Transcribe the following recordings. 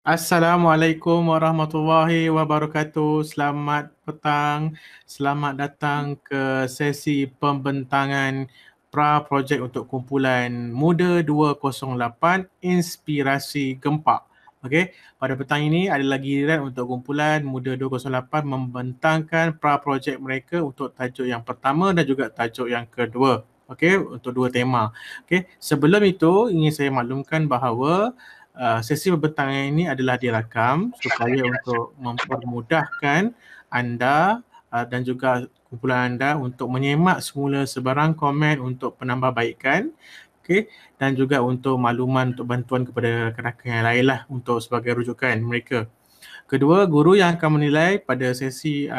Assalamualaikum warahmatullahi wabarakatuh. Selamat petang. Selamat datang ke sesi pembentangan pra-projek untuk kumpulan Muda 208 Inspirasi Gempa. Okey, pada petang ini adalah giliran untuk kumpulan Muda 208 membentangkan pra-projek mereka untuk tajuk yang pertama dan juga tajuk yang kedua. Okey, untuk dua tema. Okey, sebelum itu ingin saya maklumkan bahawa sesi pembentangan ini adalah dirakam supaya untuk mempermudahkan anda dan juga kumpulan anda untuk menyemak semula sebarang komen untuk penambahbaikan, okey, dan juga untuk makluman untuk bantuan kepada rakan-rakan yang lain lah untuk sebagai rujukan mereka. Kedua, guru yang akan menilai pada sesi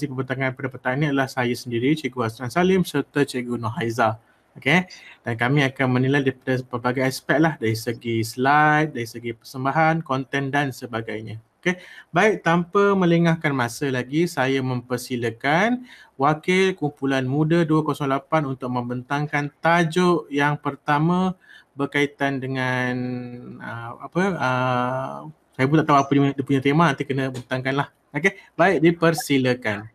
pembentangan pada petang ini adalah saya sendiri, Cikgu Hasnan Salim serta Cikgu Nur Haiza. Okey, dan kami akan menilai daripada pelbagai aspek lah, dari segi slide, dari segi persembahan, konten dan sebagainya. Okey, baik, tanpa melengahkan masa lagi, saya mempersilakan wakil kumpulan Muda 208 untuk membentangkan tajuk yang pertama berkaitan dengan saya pun tak tahu apa dia punya tema, nanti kena bentangkan lah. Okey, baik, dipersilakan.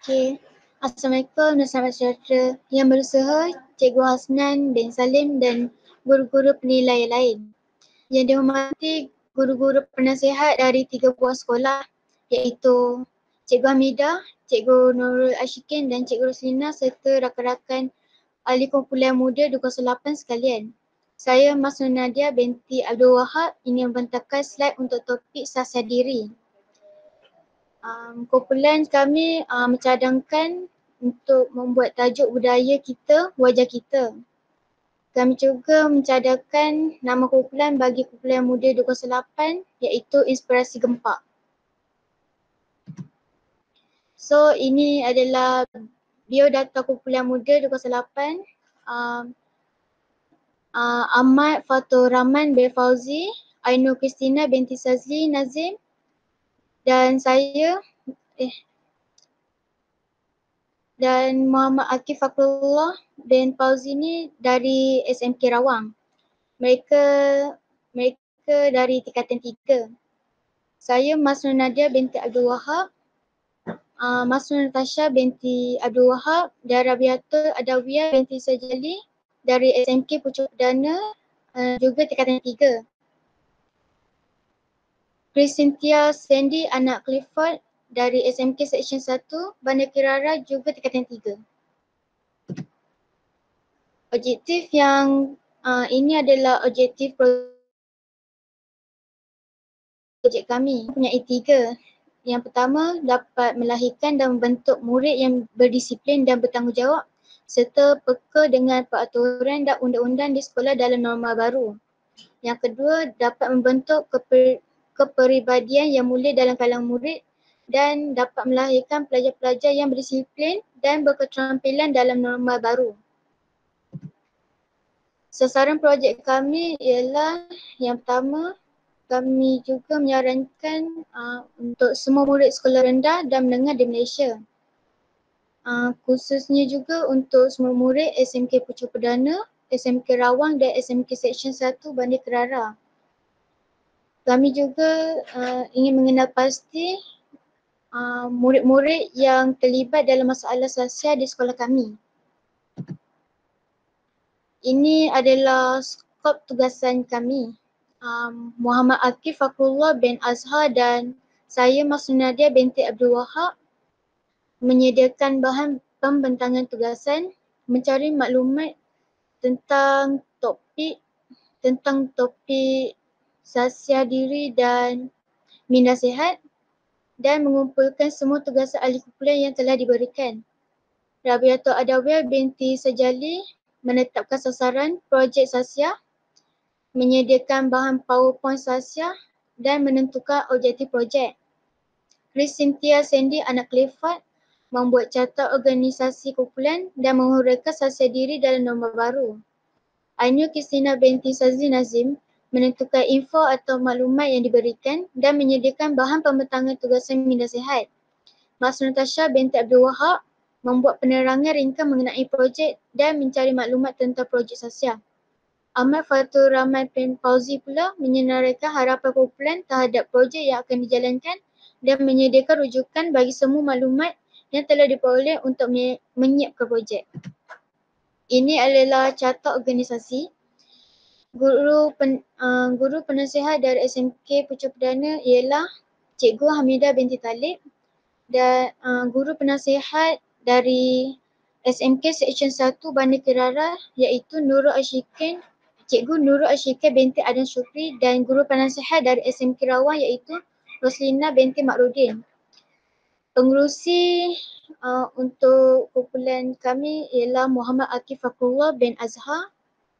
Okey. Assalamualaikum dan selamat sejahtera. Yang berusaha Cikgu Hasnan bin Salim dan guru-guru penilai lain. Yang dihormati guru-guru penasihat dari 3 buah sekolah iaitu Cikgu Hamidah, Cikgu Nurul Ashikin dan Cikgu Roslina serta rakan-rakan ahli kumpulan muda 208 sekalian. Saya Masnun Nadia binti Abdul Wahab ingin membentangkan slide untuk topik sasar diri. Kumpulan kami mencadangkan untuk membuat tajuk budaya kita, wajah kita. Kami juga mencadangkan nama kumpulan bagi kumpulan muda 208 iaitu Inspirasi Gempa. So ini adalah biodata kumpulan muda 208. Ahmad Fatur Rahman bin Fauzi, Ainur Kristina binti Sazli Nazim dan saya dan Muhammad Akif Fakrullah bin Fauzi ni dari SMK Rawang. Mereka dari tingkatan 3. Saya Masnun Nadia binti Abdul Wahab, Masnun Natasha binti Abdul Wahab dan Rabiatul Adawiyah binti Sajali dari SMK Pucuk Perdana juga tingkatan 3. Chris Cynthia Sandy anak Clifford dari SMK Section 1 Bandar Kirara juga tingkatan 3. Objektif yang ini adalah objektif projek kami. Mempunyai 3. Yang pertama, dapat melahirkan dan membentuk murid yang berdisiplin dan bertanggungjawab serta peka dengan peraturan dan undang-undang di sekolah dalam norma baru. Yang kedua, dapat membentuk kepribadian yang mulia dalam kalangan murid dan dapat melahirkan pelajar-pelajar yang berdisiplin dan berketerampilan dalam norma baru. Sasaran projek kami ialah yang pertama, kami juga menyarankan untuk semua murid sekolah rendah dan menengah di Malaysia. Khususnya juga untuk semua murid SMK Pucuk Perdana, SMK Rawang dan SMK Section 1 Bandar Kerara. Kami juga ingin mengenal pasti murid-murid yang terlibat dalam masalah sosial di sekolah kami. Ini adalah skop tugasan kami. Muhammad Akif Fakrullah bin Azhar dan saya Masnun Nadia binti Abdul Wahab menyediakan bahan pembentangan tugasan, mencari maklumat tentang topik sasiar diri dan minda sihat dan mengumpulkan semua tugasan ahli kumpulan yang telah diberikan. Rabiatul Adawiyah binti Sajali menetapkan sasaran projek sasiar, menyediakan bahan PowerPoint sasiar dan menentukan objektif projek. Chris Cynthia Sandy anak Clifford membuat carta organisasi kumpulan dan menghuraikan sasiar diri dalam norma baru. Ainur Kristina binti Sazli Nazim menentukan info atau maklumat yang diberikan dan menyediakan bahan pembentangan tugasan minda sihat. Masnun Natasha binti Abdul Wahab membuat penerangan ringkas mengenai projek dan mencari maklumat tentang projek sasiar. Ahmad Fatur Rahman bin Fauzi pula menyenaraikan harapan kumpulan terhadap projek yang akan dijalankan dan menyediakan rujukan bagi semua maklumat yang telah diperoleh untuk menyiapkan projek. Ini adalah carta organisasi. Guru penasihat dari SMK Pucuk Perdana ialah Cikgu Hamidah binti Talib dan guru penasihat dari SMK Seksyen 1 Bandar Kirara iaitu Cikgu Nurul Ashikin binti Adan Syukri dan guru penasihat dari SMK Rawang iaitu Roslina binti Makrudin. Pengerusi untuk kumpulan kami ialah Muhammad Akif Fakrullah bin Azhar.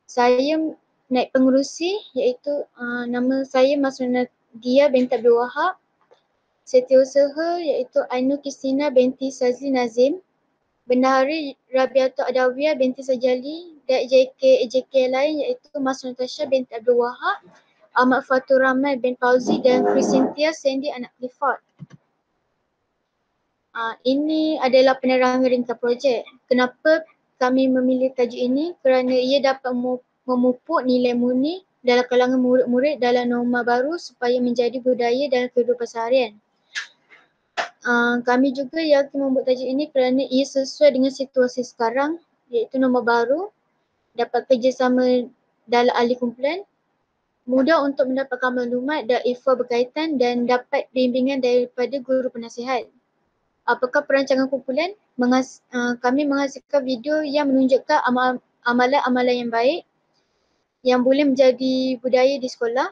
Saya naib pengerusi iaitu nama saya Masrunadia binti Abdul Wahab. Setiausaha iaitu Ainul Kristina binti Sazli Nazim. Bendahari Rabiatul Adawiyah binti Sajali dan EJK lain iaitu Mas Natasha binti Abdul Wahab, Ahmad Fatur Rahman bin Fauzi dan Cynthia Sandy anak Clifford. Ini adalah penerangan ringkas projek. Kenapa kami memilih tajuk ini? Kerana ia dapat memupuk nilai murni dalam kalangan murid-murid dalam norma baru supaya menjadi budaya dalam kehidupan seharian. Kami juga yakin membuat tajuk ini kerana ia sesuai dengan situasi sekarang iaitu norma baru, dapat kerjasama dalam ahli kumpulan, mudah untuk mendapatkan maklumat dan info berkaitan dan dapat bimbingan daripada guru penasihat. Apakah perancangan kumpulan? Kami menghasilkan video yang menunjukkan amalan-amalan yang baik yang boleh menjadi budaya di sekolah.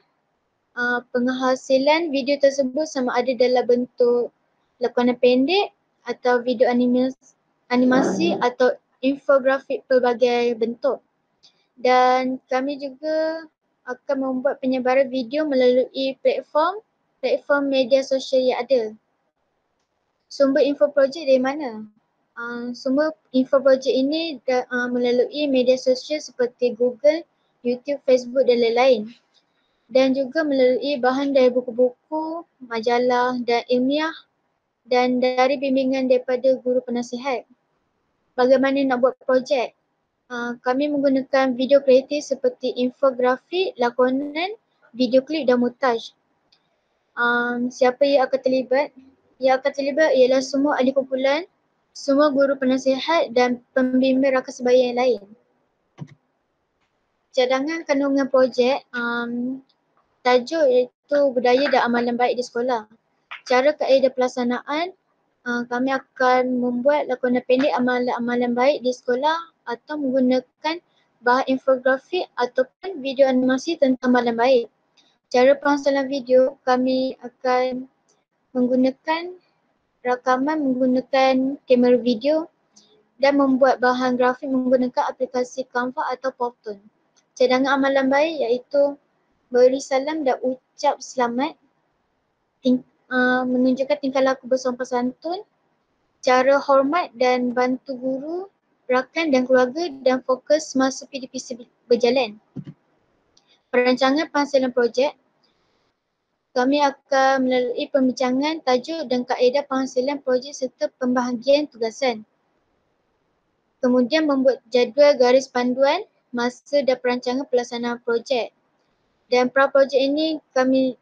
Penghasilan video tersebut sama ada dalam bentuk lakonan pendek atau video animasi atau infografik pelbagai bentuk. Dan kami juga akan membuat penyebaran video melalui platform media sosial yang ada. Sumber info projek dari mana? Sumber info projek ini melalui media sosial seperti Google, YouTube, Facebook dan lain-lain. Dan juga melalui bahan dari buku-buku, majalah dan ilmiah dan dari bimbingan daripada guru penasihat. Bagaimana nak buat projek? Kami menggunakan video kreatif seperti infografik, lakonan, video klip dan montaj. Siapa yang akan terlibat? Yang akan terlibat ialah semua ahli kumpulan, semua guru penasihat dan pembimbing rakan sebaya yang lain. Cadangan kandungan projek, tajuk iaitu budaya dan amalan baik di sekolah. Cara kaedah pelaksanaan, kami akan membuat lakonan pendek amalan-amalan baik di sekolah atau menggunakan bahan infografik ataupun video animasi tentang amalan baik. Cara penghasilan video, kami akan menggunakan rakaman menggunakan kamera video dan membuat bahan grafik menggunakan aplikasi Canva atau Powtoon. Cadangan amalan baik iaitu beri salam dan ucap selamat, menunjukkan tingkah laku bersopan santun, cara hormat dan bantu guru, rakan dan keluarga dan fokus masa PDPC berjalan. Perancangan penghasilan projek, kami akan melalui pembincangan tajuk dan kaedah penghasilan projek serta pembahagian tugasan. Kemudian membuat jadual garis panduan masa dan perancangan pelaksanaan projek. Dan pra-projek ini kami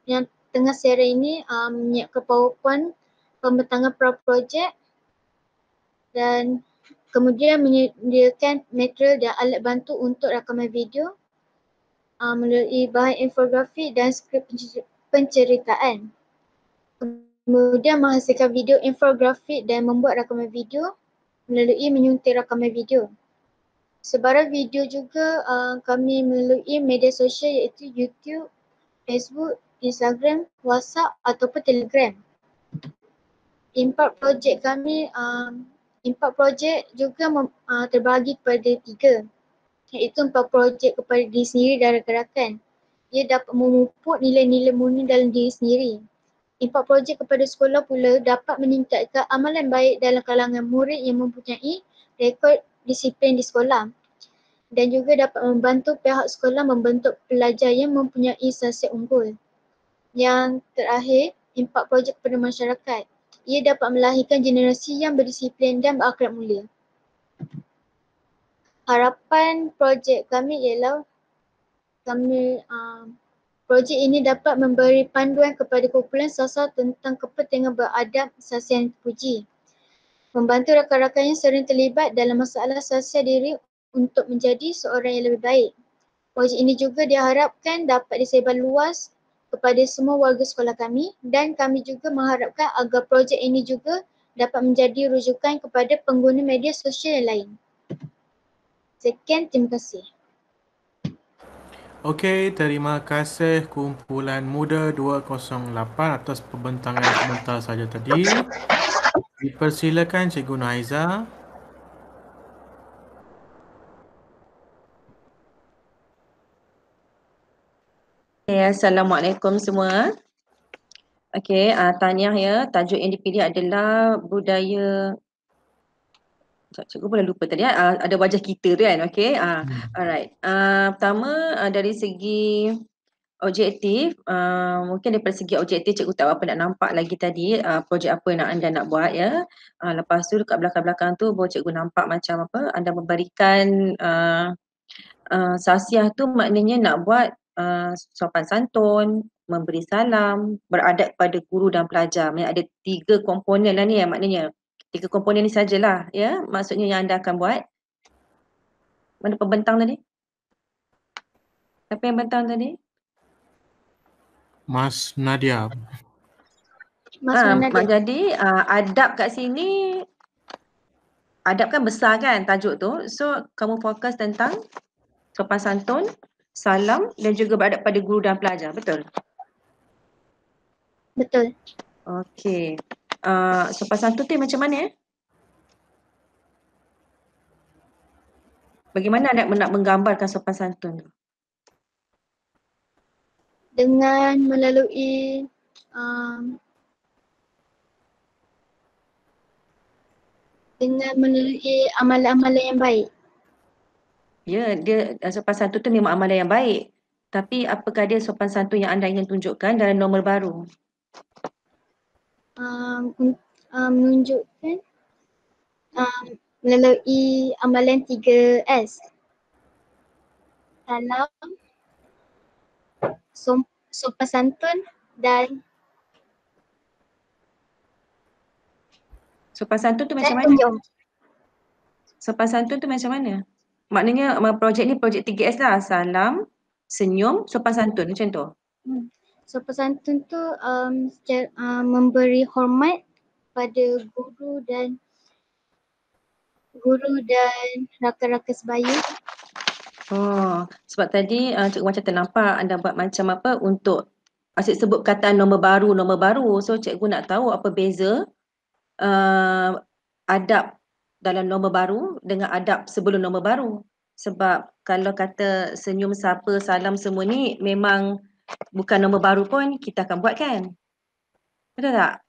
yang tengah siaran ini menyiapkan PowerPoint pembentangan pra-projek dan kemudian menyediakan material dan alat bantu untuk rakaman video melalui bahan infografik dan skrip penceritaan. Kemudian menghasilkan video infografik dan membuat rakaman video melalui menyunting rakaman video. Sebarang video juga kami melalui media sosial iaitu YouTube, Facebook, Instagram, WhatsApp ataupun Telegram. Impact projek kami, impact projek juga terbahagi kepada 3. Iaitu 4 projek kepada diri sendiri dan rakan-rakan. Ia dapat memupuk nilai-nilai murni dalam diri sendiri. Impact projek kepada sekolah pula dapat meningkatkan amalan baik dalam kalangan murid yang mempunyai rekod disiplin di sekolah. Dan juga dapat membantu pihak sekolah membentuk pelajar yang mempunyai khasiat unggul. Yang terakhir, impact projek kepada masyarakat. Ia dapat melahirkan generasi yang berdisiplin dan berakhlak mulia. Harapan projek kami ialah projek ini dapat memberi panduan kepada kumpulan sasar tentang kepentingan beradab sosial yang terpuji. Membantu rakan-rakan yang sering terlibat dalam masalah sosial diri untuk menjadi seorang yang lebih baik. Projek ini juga diharapkan dapat disebar luas kepada semua warga sekolah kami dan kami juga mengharapkan agar projek ini juga dapat menjadi rujukan kepada pengguna media sosial yang lain. Sekian, terima kasih. Okey, terima kasih kumpulan Muda 208 atas pembentangan sebentar saja tadi. Dipersilakan Cikgu Naiza. Assalamualaikum semua. Okey, tahniah ya. Tajuk yang dipilih adalah budaya. Cikgu boleh lupa tadi ada wajah kita tu kan. Okey. Alright. Pertama dari segi objektif, mungkin daripada segi objektif cikgu tak apa nak nampak lagi tadi projek apa yang anda nak buat ya. Lepas tu dekat belakang-belakang tu baru cikgu nampak macam apa anda memberikan sasiah tu maknanya nak buat sopan santun, memberi salam, beradab pada guru dan pelajar. Maksudnya ada 3 komponen lah ni ya maknanya. 3 komponen ni sajalah ya maksudnya yang anda akan buat. Mana pembentang tadi? Siapa yang bentang tadi? Mas Nadia. Jadi adab kat sini, adab kan besar kan tajuk tu. So kamu fokus tentang sopan santun, salam dan juga beradab pada guru dan pelajar, betul? Betul. Okey. Sopan santun tu macam mana? Bagaimana anda nak menggambarkan sopan santun tu? Dengan melalui amalan-amalan yang baik. Ya, dia sopan santun tu memang amalan yang baik. Tapi apakah dia sopan santun yang anda ingin tunjukkan dalam normal baru? Menunjukkan melalui amalan 3S. Salam, sopan santun dan sopan santun tu macam mana? Sopan santun tu macam mana? Maknanya projek ni projek 3S lah. Salam, senyum, sopan santun macam tu. Sopan santun tu memberi hormat pada guru dan rakan-rakan sebaya. Sebab tadi cikgu macam ternampak anda buat macam apa untuk asyik sebut perkataan nombor baru. So cikgu nak tahu apa beza adab dalam nombor baru dengan adab sebelum nombor baru. Sebab kalau kata senyum, sapa, salam semua ni memang bukan nombor baru pun kita akan buat kan? Betul tak?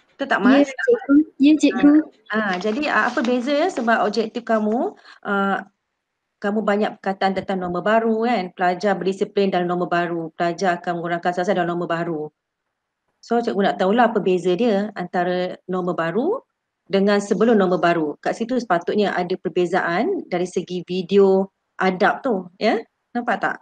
Betul tak Mas? Ya cikgu. Jadi apa beza ya sebab objektif kamu kamu banyak perkataan tentang nombor baru kan. Pelajar berdisiplin dalam nombor baru. Pelajar akan mengurangkan sasar dalam nombor baru. So cikgu nak tahulah apa beza dia antara nombor baru dengan sebelum nombor baru. Kat situ sepatutnya ada perbezaan dari segi video adab tu ya. Nampak tak?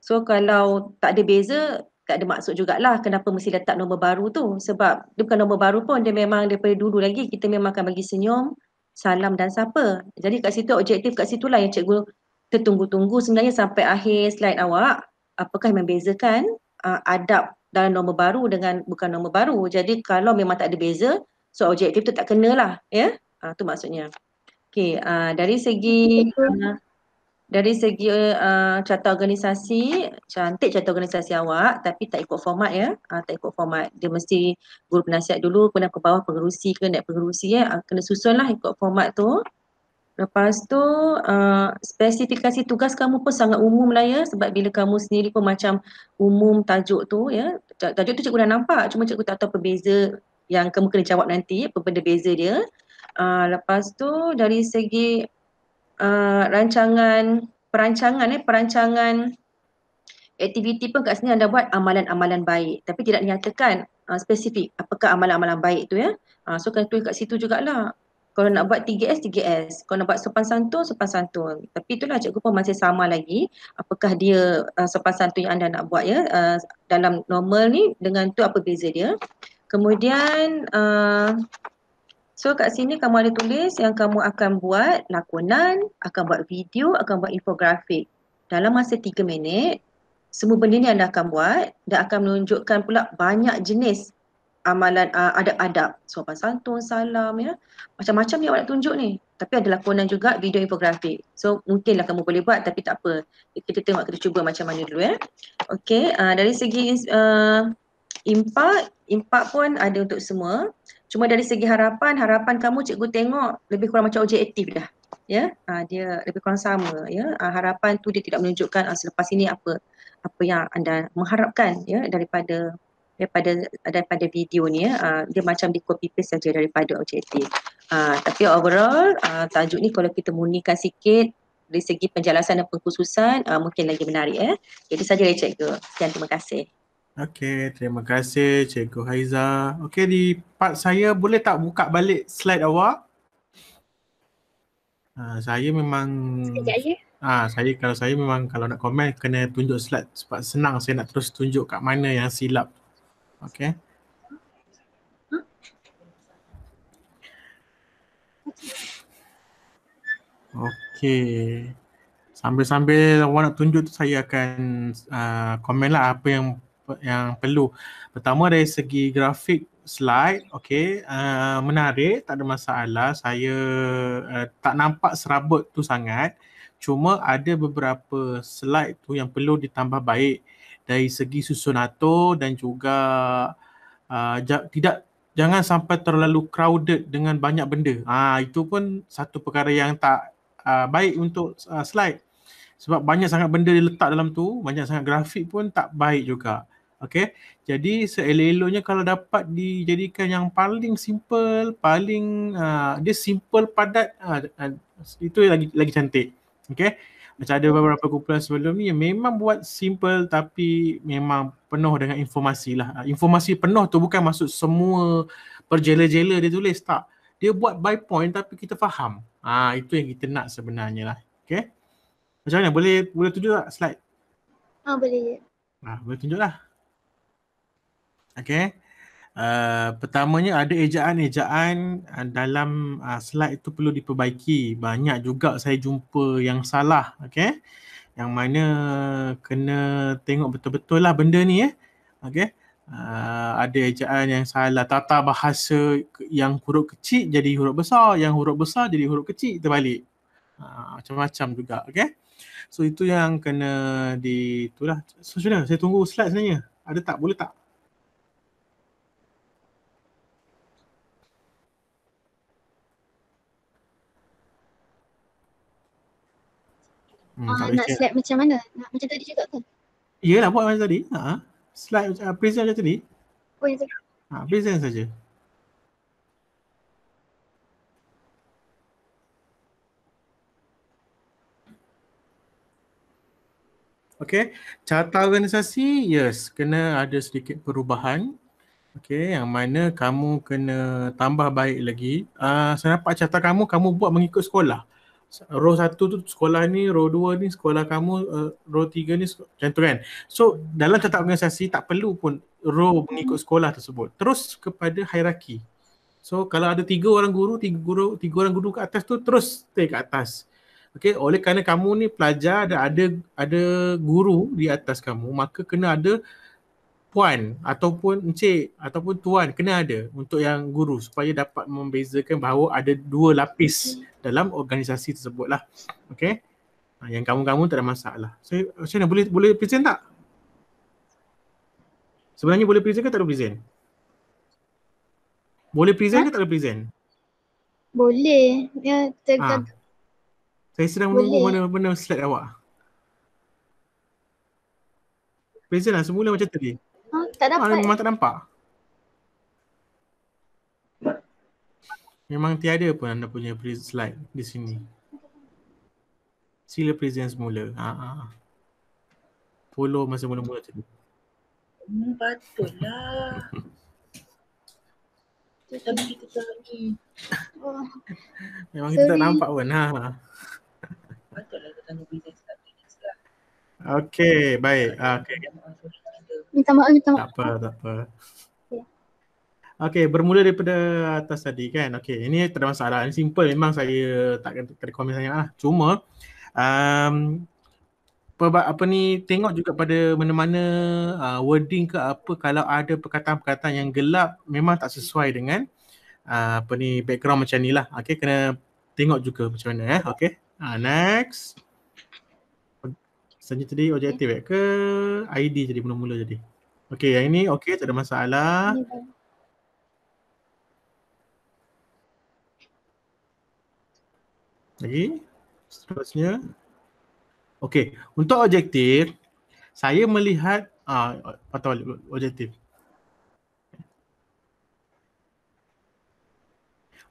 So kalau tak ada beza, tak ada maksud jugalah kenapa mesti letak nombor baru tu. Sebab dia bukan nombor baru pun, dia memang daripada dulu lagi kita memang akan bagi senyum, salam dan sapa. Jadi kat situ objektif kat situlah yang cikgu tertunggu-tunggu sebenarnya sampai akhir slide awak. Apakah yang membezakan adab dalam nombor baru dengan bukan nombor baru. Jadi kalau memang tak ada beza, so objektif tu tak kenalah ya. Tu maksudnya. Okey, dari segi carta organisasi, cantik carta organisasi awak tapi tak ikut format ya. Tak ikut format. Dia mesti guru penasihat dulu, kemudian ke bawah pengerusi ke naik pengerusi ya. Kena susunlah ikut format tu. Lepas tu spesifikasi tugas kamu pun sangat umum lah ya, sebab bila kamu sendiri pun macam umum tajuk tu ya. Tajuk tu cikgu dah nampak, cuma cikgu tak tahu apa beza yang kamu kena jawab nanti, apa benda beza dia. Lepas tu dari segi perancangan aktiviti pun kat sini anda buat amalan-amalan baik, tapi tidak dinyatakan spesifik apakah amalan-amalan baik tu ya. So kena tulis kat situ jugalah. Kalau nak buat 3S, 3S. Kalau nak buat sopan santun, sopan santun. Tapi itulah cikgu pun masih sama lagi. Apakah dia sopan santun yang anda nak buat ya. Dalam normal ni dengan tu apa beza dia. Kemudian so kat sini kamu ada tulis yang kamu akan buat lakonan, akan buat video, akan buat infografik. Dalam masa 3 minit, semua benda ni anda akan buat dan akan menunjukkan pula banyak jenis amalan adab-adab, sopan santun, salam ya. Macam-macam ni awak nak tunjuk ni. Tapi ada lakonan juga, video, infografik. So mungkinlah kamu boleh buat tapi tak apa. Kita tengok, kita cuba macam mana dulu ya. Okey, dari segi impak pun ada untuk semua. Cuma dari segi harapan kamu cikgu tengok lebih kurang macam objektif dah. Ya, dia lebih kurang sama ya. Harapan tu dia tidak menunjukkan selepas ini apa yang anda mengharapkan ya daripada video ni ya. Dia macam di copy paste saja daripada objektif. Tapi overall tajuk ni kalau kita murnikan sikit dari segi penjelasan dan pengkhususan mungkin lagi menarik ya. Itu saja ya cikgu. Sekian, terima kasih. Okey, terima kasih Cikgu Haiza. Okey, di part saya boleh tak buka balik slide awak? Saya memang Sekejap je. kalau saya memang kalau nak komen kena tunjuk slide sebab senang saya nak terus tunjuk kat mana yang silap. Okey. Okey. Sambil-sambil awak nak tunjuk tu saya akan komen lah apa yang perlu. Pertama dari segi grafik slide, okey, menarik, tak ada masalah. Saya tak nampak serabut tu sangat. Cuma ada beberapa slide tu yang perlu ditambah baik dari segi susun atur dan juga jangan sampai terlalu crowded dengan banyak benda. Itu pun satu perkara yang tak baik untuk slide. Sebab banyak sangat benda diletak dalam tu, banyak sangat grafik pun tak baik juga. Okey. Jadi seelok-eloknya kalau dapat dijadikan yang paling simple, paling dia simple padat, itu lagi cantik. Okey. Macam ada beberapa kumpulan sebelum ni yang memang buat simple tapi memang penuh dengan informasi lah. Informasi penuh tu bukan maksud semua perjela-jela dia tulis, tak. Dia buat by point tapi kita faham. Itu yang kita nak sebenarnya lah. Okey. Macam mana? Boleh tunjuk tak slide? Boleh je. Boleh tunjuk lah. Okey. Pertamanya ada ejaan-ejaan dalam slide itu perlu diperbaiki. Banyak juga saya jumpa yang salah. Okey. Yang mana kena tengok betul-betul lah benda ni Okey. Ada ejaan yang salah, tata bahasa yang huruf kecil jadi huruf besar, yang huruf besar jadi huruf kecil, terbalik. Macam-macam juga. Okey. So itu yang kena itulah. So sudah, saya tunggu slide sebenarnya. Ada tak? Boleh tak? Nak slide macam mana? Nak macam tadi juga ke? Iyalah, buat macam tadi. Slide present macam tadi. Oh, yang tadi. Present saja. Okey, carta organisasi, yes, kena ada sedikit perubahan. Okey, yang mana kamu kena tambah baik lagi. Saya nampak carta kamu buat mengikut sekolah. Row 1 tu sekolah ni, row 2 ni sekolah kamu, row 3 ni macam tu kan. So dalam carta organisasi tak perlu pun row mengikut sekolah tersebut. Terus kepada hierarki. So kalau ada 3 orang guru, 3 orang guru kat atas tu terus stay kat atas. Okey, oleh kerana kamu ni pelajar dan ada guru di atas kamu, maka kena ada puan ataupun encik ataupun tuan, kena ada untuk yang guru supaya dapat membezakan bahawa ada 2 lapis dalam organisasi tersebut lah. Okey. Yang kamu tak ada masalah. Saya macam mana, boleh present tak? Sebenarnya boleh present ke tak ada present? Boleh present ke tak ada present? Boleh. Ya, tergantung. Saya sedang menunggu mana slide awak. Present lah semula macam tadi. Tak dapat. Memang tak nampak. Memang tiada pun anda punya slide di sini. Sila present semula. Follow masa mula-mula tadi. Patutlah. Tapi kita tak ni. Oh, Memang kita tak sorry. nampak pun. Patutlah kita tanya business strategist lah. Okey, baik. Okey, Minta maaf, minta tak maaf. apa, tak apa. Ya. Okey, bermula daripada atas tadi kan. Okey, ini tak ada masalah. Ini simple, memang saya takkan komen sangat lah. Cuma tengok juga pada mana-mana wording ke apa, kalau ada perkataan-perkataan yang gelap memang tak sesuai dengan background macam ni lah. Okey, kena tengok juga macam mana okey. Next. Selanjutnya tadi objektif ke ID jadi mula-mula jadi. Okey, yang ini okey, tak ada masalah. Ini baik. Lagi seterusnya. Okey, untuk objektif saya melihat patah balik objektif.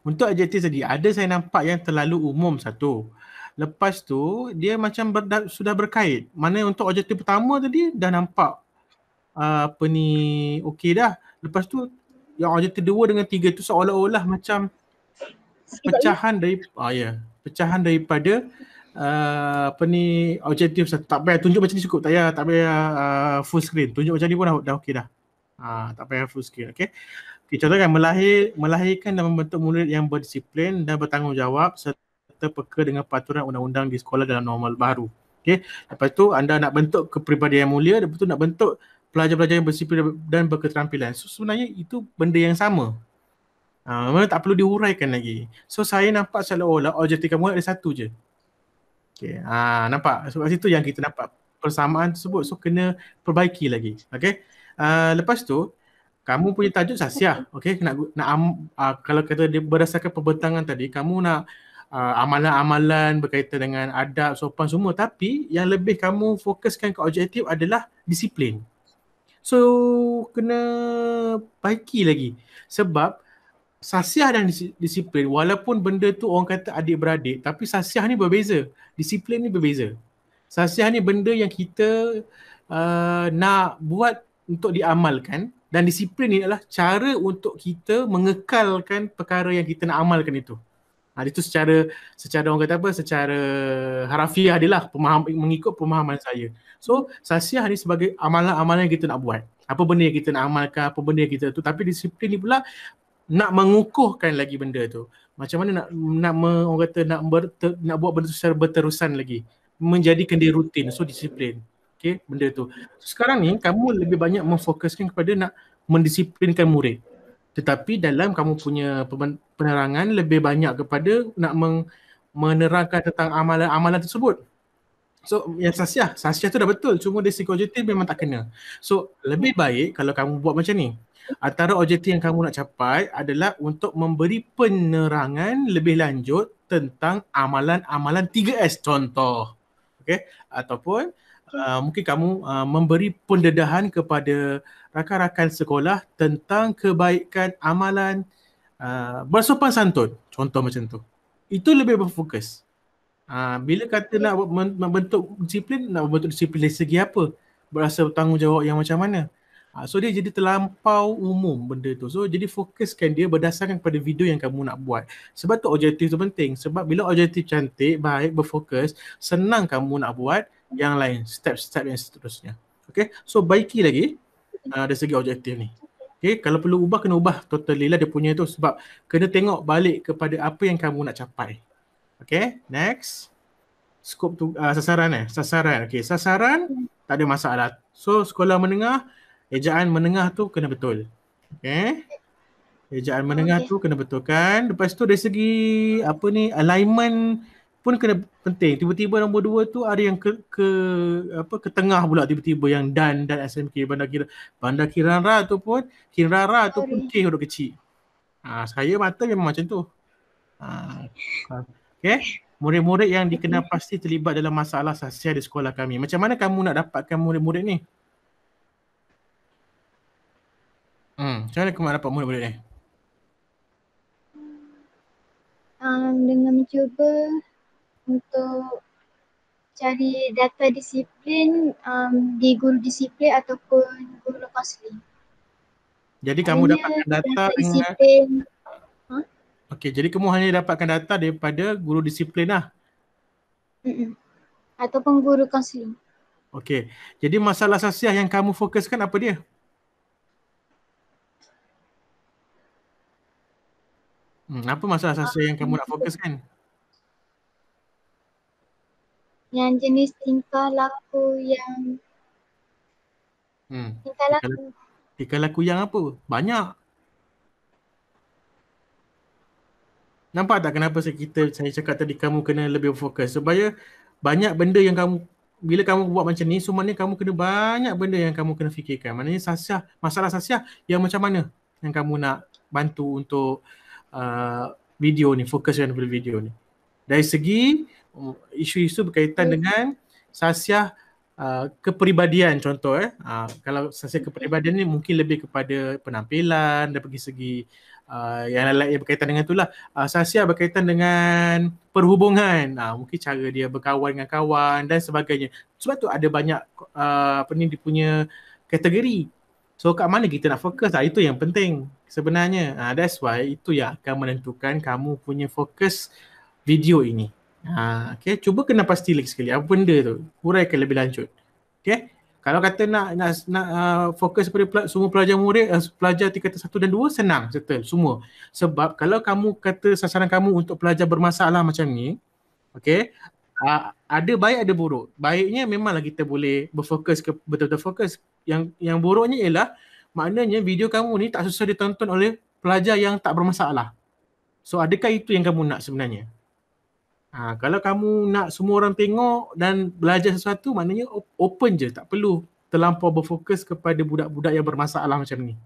Untuk objektif tadi ada saya nampak yang terlalu umum satu. Lepas tu dia macam sudah berkait. Mana untuk objektif pertama tadi dah nampak okey dah. Lepas tu yang objektif 2 dengan 3 tu seolah-olah macam pecahan daripada objektif satu. Tak payah tunjuk macam ni cukup, tak payah full screen. Tunjuk macam ni pun dah okey dah. Tak payah full screen, okey. Contohnya melahirkan dan membentuk murid yang berdisiplin dan bertanggungjawab serta peka dengan peraturan undang-undang di sekolah dalam normal baru. Okey. Lepas tu anda nak bentuk kepribadian yang mulia, lepas tu nak bentuk pelajar-pelajar yang berdisiplin dan berketerampilan. So sebenarnya itu benda yang sama. Memang tak perlu diuraikan lagi. So saya nampak seolah-olah objektif kamu ada satu je. Okey. Nampak? Sebab situ yang kita nampak persamaan tersebut. So kena perbaiki lagi. Okey. Lepas tu kamu punya tajuk sasiah, okey, kalau kata dia berdasarkan pembentangan tadi, kamu nak amalan-amalan berkaitan dengan adab, sopan semua, tapi yang lebih kamu fokuskan ke objektif adalah disiplin. So kena baiki lagi sebab sasiah dan disiplin, walaupun benda tu orang kata adik-beradik, tapi sasiah ni berbeza, disiplin ni berbeza. Sasiah ni benda yang kita nak buat untuk diamalkan, dan disiplin ni adalah cara untuk kita mengekalkan perkara yang kita nak amalkan itu. Itu secara orang kata apa, secara harafiah dia lah, mengikut pemahaman saya. So sasiah ni sebagai amalan-amalan yang kita nak buat. Apa benda yang kita nak amalkan, apa benda yang kita tu, tapi disiplin ni pula nak mengukuhkan lagi benda tu. Macam mana orang kata nak buat benda tu secara berterusan lagi, menjadikan dia rutin. So disiplin. Okay, benda tu. Sekarang ni kamu lebih banyak memfokuskan kepada nak mendisiplinkan murid. Tetapi dalam kamu punya penerangan lebih banyak kepada nak menerangkan tentang amalan-amalan tersebut. So yang sasiah tu dah betul, cuma dari segi objektif memang tak kena. So lebih baik kalau kamu buat macam ni. Antara objektif yang kamu nak capai adalah untuk memberi penerangan lebih lanjut tentang amalan-amalan 3S contoh. Okay? Ataupun mungkin kamu memberi pendedahan kepada rakan-rakan sekolah tentang kebaikan amalan bersopan santun, contoh macam tu. Itu lebih berfokus. Bila kata nak membentuk disiplin, nak membentuk disiplin dari segi apa? Berasa bertanggungjawab yang macam mana? So dia jadi terlampau umum benda tu. So jadi fokuskan dia berdasarkan pada video yang kamu nak buat. Sebab tu objektif tu penting. Sebab bila objektif cantik, baik, berfokus, senang kamu nak buat yang lain, step-step yang seterusnya. Okay, so baiki lagi dari segi objektif ni. Okay, kalau perlu ubah, kena ubah totally lah dia punya tu. Sebab kena tengok balik kepada apa yang kamu nak capai. Okay, next. Skop tu sasaran. Okay, sasaran tak ada masalah. So sekolah menengah, ejaan menengah tu kena betul. Okay, ejaan menengah tu kena betulkan. Lepas tu dari segi alignment pun kena penting. Tiba-tiba nombor 2 tu ada yang ke tengah pula, tiba-tiba yang dan SMK bandar Kirara tu pun K huruf kecil. Saya mata memang macam tu. Okay, murid-murid yang dikenal pasti terlibat dalam masalah sasiah di sekolah kami. Macam mana kamu nak dapatkan murid-murid ni? Macam mana kamu nak dapat murid-murid ni? Dengan mencuba untuk cari data disiplin di guru disiplin ataupun guru lepas ni. Jadi kamu dapatkan data dengan disiplin Okey, jadi kamu hanya dapatkan data daripada guru disiplin lah. Ataupun guru kaunseling. Okey, jadi masalah sasiah yang kamu fokuskan apa dia? Apa masalah sasiah yang kamu nak fokuskan? Yang jenis tingkah laku yang tingkah laku. Tingkah laku yang apa? Banyak. Nampak tak kenapa saya cakap tadi kamu kena lebih fokus supaya banyak benda yang kamu, bila kamu buat macam ni, so maknanya kamu kena banyak benda yang kamu kena fikirkan. Maknanya masalah sasiah yang macam mana yang kamu nak bantu untuk video ni, fokus daripada video ni. Dari segi isu-isu berkaitan dengan sasiah kepribadian contoh kalau sasiah kepribadian ni mungkin lebih kepada penampilan dari segi yang lain yang berkaitan dengan itulah. Sasiah berkaitan dengan perhubungan, mungkin cara dia berkawan dengan kawan dan sebagainya. Sebab tu ada banyak dia punya kategori. So kat mana kita nak fokus, itu yang penting sebenarnya. That's why itu yang akan menentukan kamu punya fokus video ini. Okay, cuba kena pasti lagi sekali apa benda tu, huraikan lebih lanjut. Okay, kalau kata nak fokus pada semua pelajar murid, pelajar tingkatan 1 dan 2, senang, settle semua. Sebab kalau kamu kata sasaran kamu untuk pelajar bermasalah macam ni, okay, ada baik ada buruk. Baiknya memanglah kita boleh berfokus betul-betul fokus. Yang buruknya ialah maknanya video kamu ni tak sesuai ditonton oleh pelajar yang tak bermasalah. So adakah itu yang kamu nak sebenarnya? Kalau kamu nak semua orang tengok dan belajar sesuatu, maknanya open je, tak perlu terlampau berfokus kepada budak-budak yang bermasalah macam ni.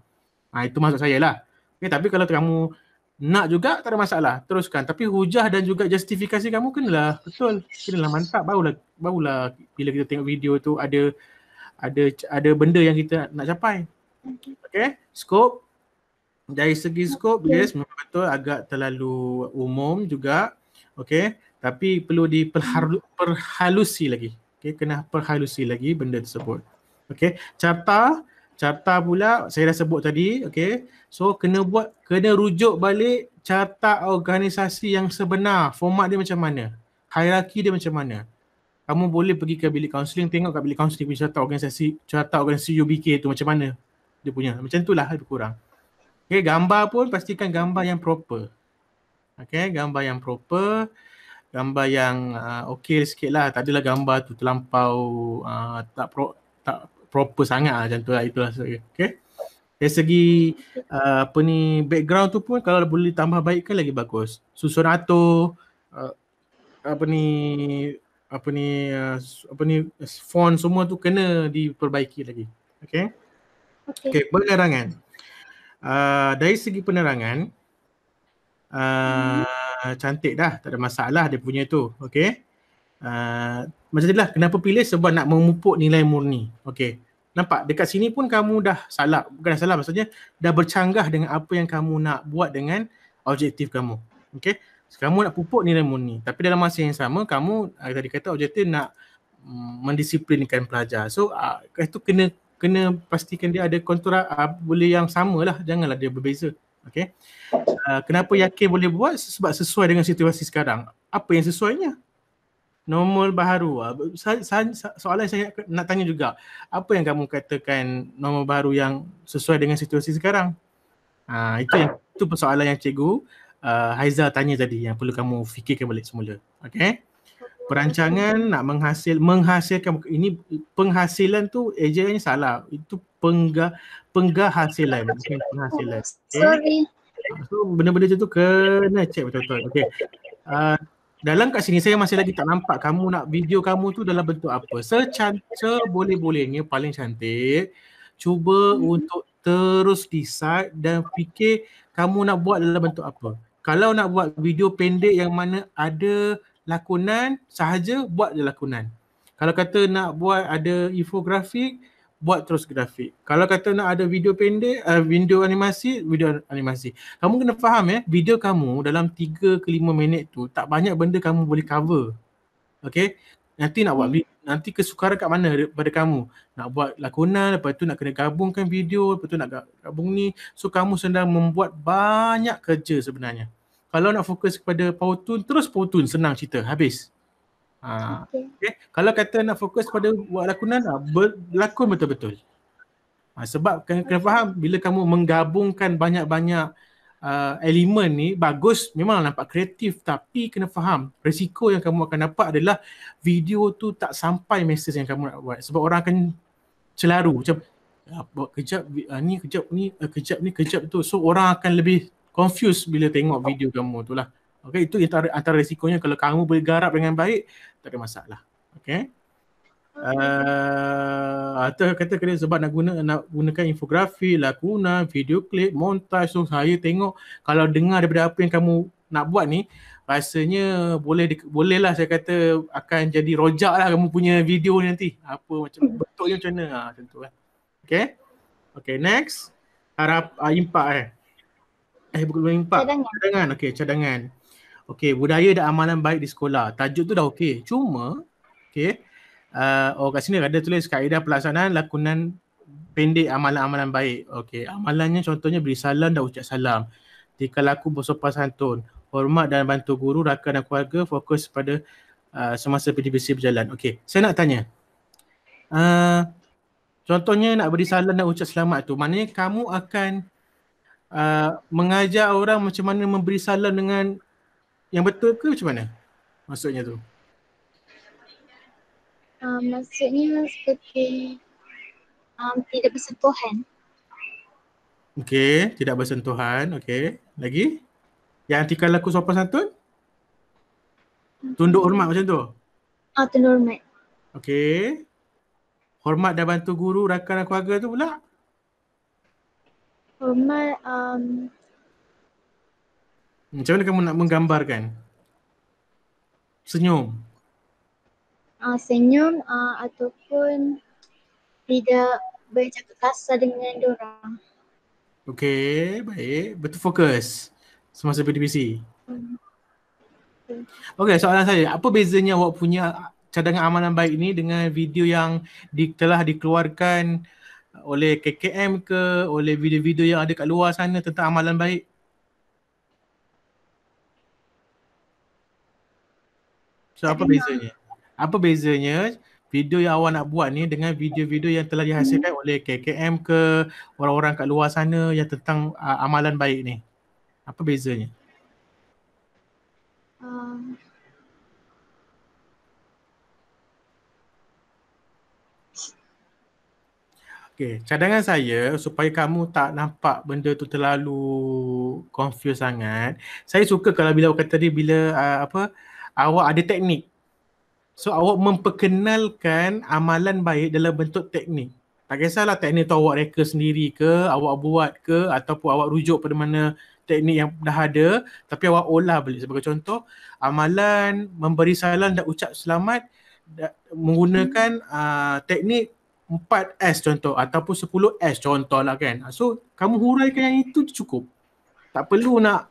Itu maksud saya lah. Okay, tapi kalau kamu nak juga, tak ada masalah, teruskan. Tapi hujah dan juga justifikasi kamu kenalah betul, kenalah mantap, barulah bila kita tengok video tu ada benda yang kita nak capai. Okay, skop. Dari segi skop, yes, memang betul agak terlalu umum juga. Okay, tapi perlu diperhalusi lagi. Okay, kena perhalusi lagi benda tersebut. Okay, carta pula saya dah sebut tadi. Okay, so kena rujuk balik carta organisasi yang sebenar. Format dia macam mana, hierarki dia macam mana. Kamu boleh pergi ke bilik kaunseling, tengok kat bilik kaunseling punya carta organisasi UBK tu macam mana dia punya. Macam itulah lebih kurang. Okay, gambar pun pastikan gambar yang proper. Okay, gambar yang proper, gambar yang okey sikit lah. Tak adalah gambar tu terlampau tak proper sangat macam tu lah. Itulah. Okay. Dari segi background tu pun kalau boleh tambah baikkan lagi bagus. Susun atur, font semua tu kena diperbaiki lagi. Okay. Okay, penerangan. Dari segi penerangan, cantik dah, tak ada masalah dia punya tu. Okay, macam itulah kenapa pilih, sebab nak memupuk nilai murni. Okay, nampak dekat sini pun kamu dah salah, bukan dah salah, maksudnya dah bercanggah dengan apa yang kamu nak buat dengan objektif kamu. Okay, so, kamu nak pupuk nilai murni, tapi dalam masa yang sama kamu tadi kata objektif nak mendisiplinkan pelajar. So itu kena pastikan dia ada kontur boleh yang sama lah, janganlah dia berbeza. Okay, kenapa yakin boleh buat? Sebab sesuai dengan situasi sekarang. Apa yang sesuainya? Normal baharu. Soalan saya nak tanya juga, apa yang kamu katakan normal baharu yang sesuai dengan situasi sekarang? Itu persoalan yang cikgu Haiza tanya tadi, yang perlu kamu fikirkan balik semula. Okay, perancangan nak menghasilkan, ini penghasilan tu ejanya salah, itu penghasilan, bukan penghasilan. Okay? Sorry. So benda-benda tu kena cek betul-betul. Okay, dalam kat sini saya masih lagi tak nampak kamu nak video kamu tu dalam bentuk apa. Seboleh-bolehnya paling cantik, cuba untuk terus decide dan fikir kamu nak buat dalam bentuk apa. Kalau nak buat video pendek yang mana ada lakonan sahaja, buat je lakonan. Kalau kata nak buat ada infografik, buat terus grafik. Kalau kata nak ada video pendek, video animasi. Kamu kena faham video kamu dalam 3 ke 5 minit tu tak banyak benda kamu boleh cover. Okay, nanti nak buat nanti kesukaran kat mana daripada kamu. Nak buat lakonan, lepas tu nak kena gabungkan video, lepas tu nak gabung ni. So kamu sedang membuat banyak kerja sebenarnya. Kalau nak fokus kepada PowerTool, terus PowerTool, senang cerita, habis. Okay. Kalau kata nak fokus pada buat lakonan, berlakon betul-betul. Sebab kena faham, bila kamu menggabungkan banyak-banyak elemen ni, bagus, memang nampak kreatif, tapi kena faham, risiko yang kamu akan dapat adalah video tu tak sampai mesej yang kamu nak buat. Sebab orang akan celaru, macam buat kejap ni, kejap ni, kejap ni, kejap tu. So orang akan lebih confused bila tengok video kamu tu lah. Okay, itu antara risikonya. Kalau kamu bergarap dengan baik, tak ada masalah. Okay. Atau kata sebab nak gunakan infografi, lakonan, video klip, montaj. So saya tengok, kalau dengar daripada apa yang kamu nak buat ni, rasanya boleh lah saya kata akan jadi rojak lah kamu punya video ni nanti. Apa macam bentuknya macam mana, macam tu lah. Okay. Okay, next. Impak bukan impak. Cadangan. Okay, cadangan. Okay, budaya dan amalan baik di sekolah. Tajuk tu dah okay. Cuma, okay, kat sini ada tulis kaedah pelaksanaan lakonan pendek amalan-amalan baik. Okay, amalannya contohnya beri salam dan ucap salam. Tika laku bersopan santun. Hormat dan bantu guru, rakan dan keluarga, fokus pada semasa PDPC berjalan. Okay, saya nak tanya. Contohnya nak beri salam dan ucap selamat tu, maknanya kamu akan mengajar orang macam mana memberi salam dengan yang betul ke macam mana? Maksudnya tu? Maksudnya seperti tidak bersentuhan. Okey, tidak bersentuhan. Okey. Lagi? Yang tika laku sopan santun? Tunduk hormat macam tu? Tunduk hormat. Okey. Hormat dan bantu guru, rakan dan keluarga tu pula? Hormat, macam mana kamu nak menggambarkan? Senyum? Senyum ataupun tidak bercakap kasar dengan diorang. Okey, baik. Betul fokus semasa PDPC? Okey, soalan saya, apa bezanya awak punya cadangan amalan baik ni dengan video yang telah dikeluarkan oleh KKM ke, oleh video-video yang ada kat luar sana tentang amalan baik? So apa bezanya? Apa bezanya video yang awak nak buat ni dengan video-video yang telah dihasilkan oleh KKM ke, orang-orang kat luar sana yang tentang amalan baik ni? Apa bezanya? Okay, cadangan saya supaya kamu tak nampak benda tu terlalu confused sangat. Saya suka kalau bila awak kata tadi, bila awak ada teknik. So awak memperkenalkan amalan baik dalam bentuk teknik. Tak kisahlah teknik tu awak reka sendiri ke, awak buat ke, ataupun awak rujuk pada mana teknik yang dah ada, tapi awak olah balik. Sebagai contoh, amalan memberi salam dan ucap selamat menggunakan teknik 4S contoh ataupun 10S contoh lah kan. So kamu huraikan yang itu cukup. Tak perlu nak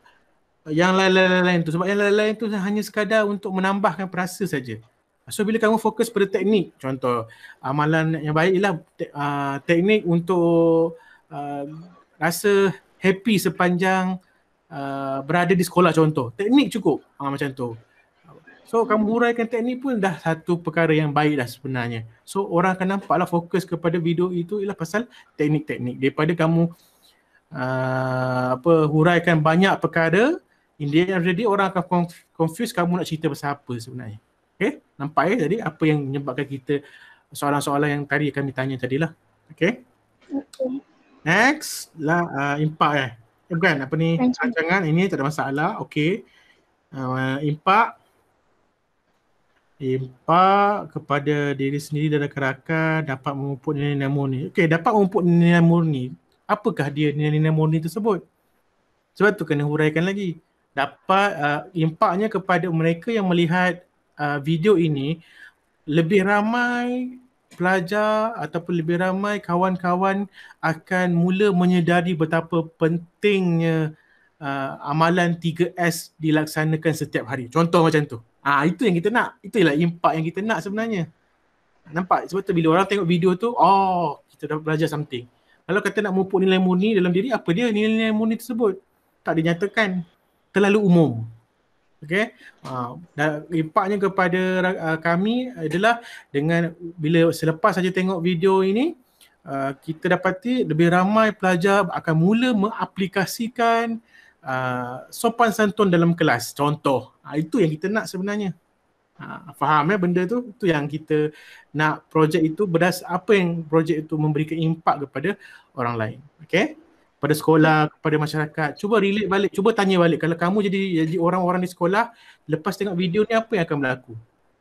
yang lain-lain tu, sebab yang lain-lain tu hanya sekadar untuk menambahkan perasa saja. So bila kamu fokus pada teknik, contoh amalan yang baik ialah teknik untuk rasa happy sepanjang berada di sekolah contoh. Teknik cukup macam tu. So kamu huraikan teknik pun dah satu perkara yang baik dah sebenarnya. So orang akan nampaklah fokus kepada video itu ialah pasal teknik-teknik. Daripada kamu huraikan banyak perkara, in the end of the day orang akan confuse kamu nak cerita pasal apa sebenarnya. Okay, nampak ya jadi apa yang menyebabkan kita soalan-soalan yang tadi kami tanya tadilah. Okay. Next lah impak bukan apa ni, rancangan ini tak ada masalah. Okay. Impak kepada diri sendiri dan rakan-rakan dapat memupuk nilai-nilai murni. Okey, dapat memupuk nilai murni. Apakah dia nilai-nilai murni tersebut? Sebab tu kena huraikan lagi. Dapat impaknya kepada mereka yang melihat video ini, lebih ramai pelajar ataupun lebih ramai kawan-kawan akan mula menyedari betapa pentingnya amalan 3S dilaksanakan setiap hari. Contoh macam tu. Itu yang kita nak. Itulah impak yang kita nak sebenarnya. Nampak? Sebab tu bila orang tengok video tu, kita dah belajar something. Kalau kata nak memupuk nilai murni dalam diri, apa dia nilai-nilai murni tersebut? Tak dinyatakan. terlalu umum. Okey. Dan impaknya kepada kami adalah dengan bila selepas saja tengok video ini, kita dapati lebih ramai pelajar akan mula mengaplikasikan sopan santun dalam kelas. Contoh, itu yang kita nak sebenarnya. Faham ya benda tu? Itu yang kita nak, projek itu apa yang projek itu memberikan impak kepada orang lain. Okey? Pada sekolah, kepada masyarakat. Cuba relate balik, cuba tanya balik, kalau kamu jadi orang-orang di sekolah, lepas tengok video ni apa yang akan berlaku?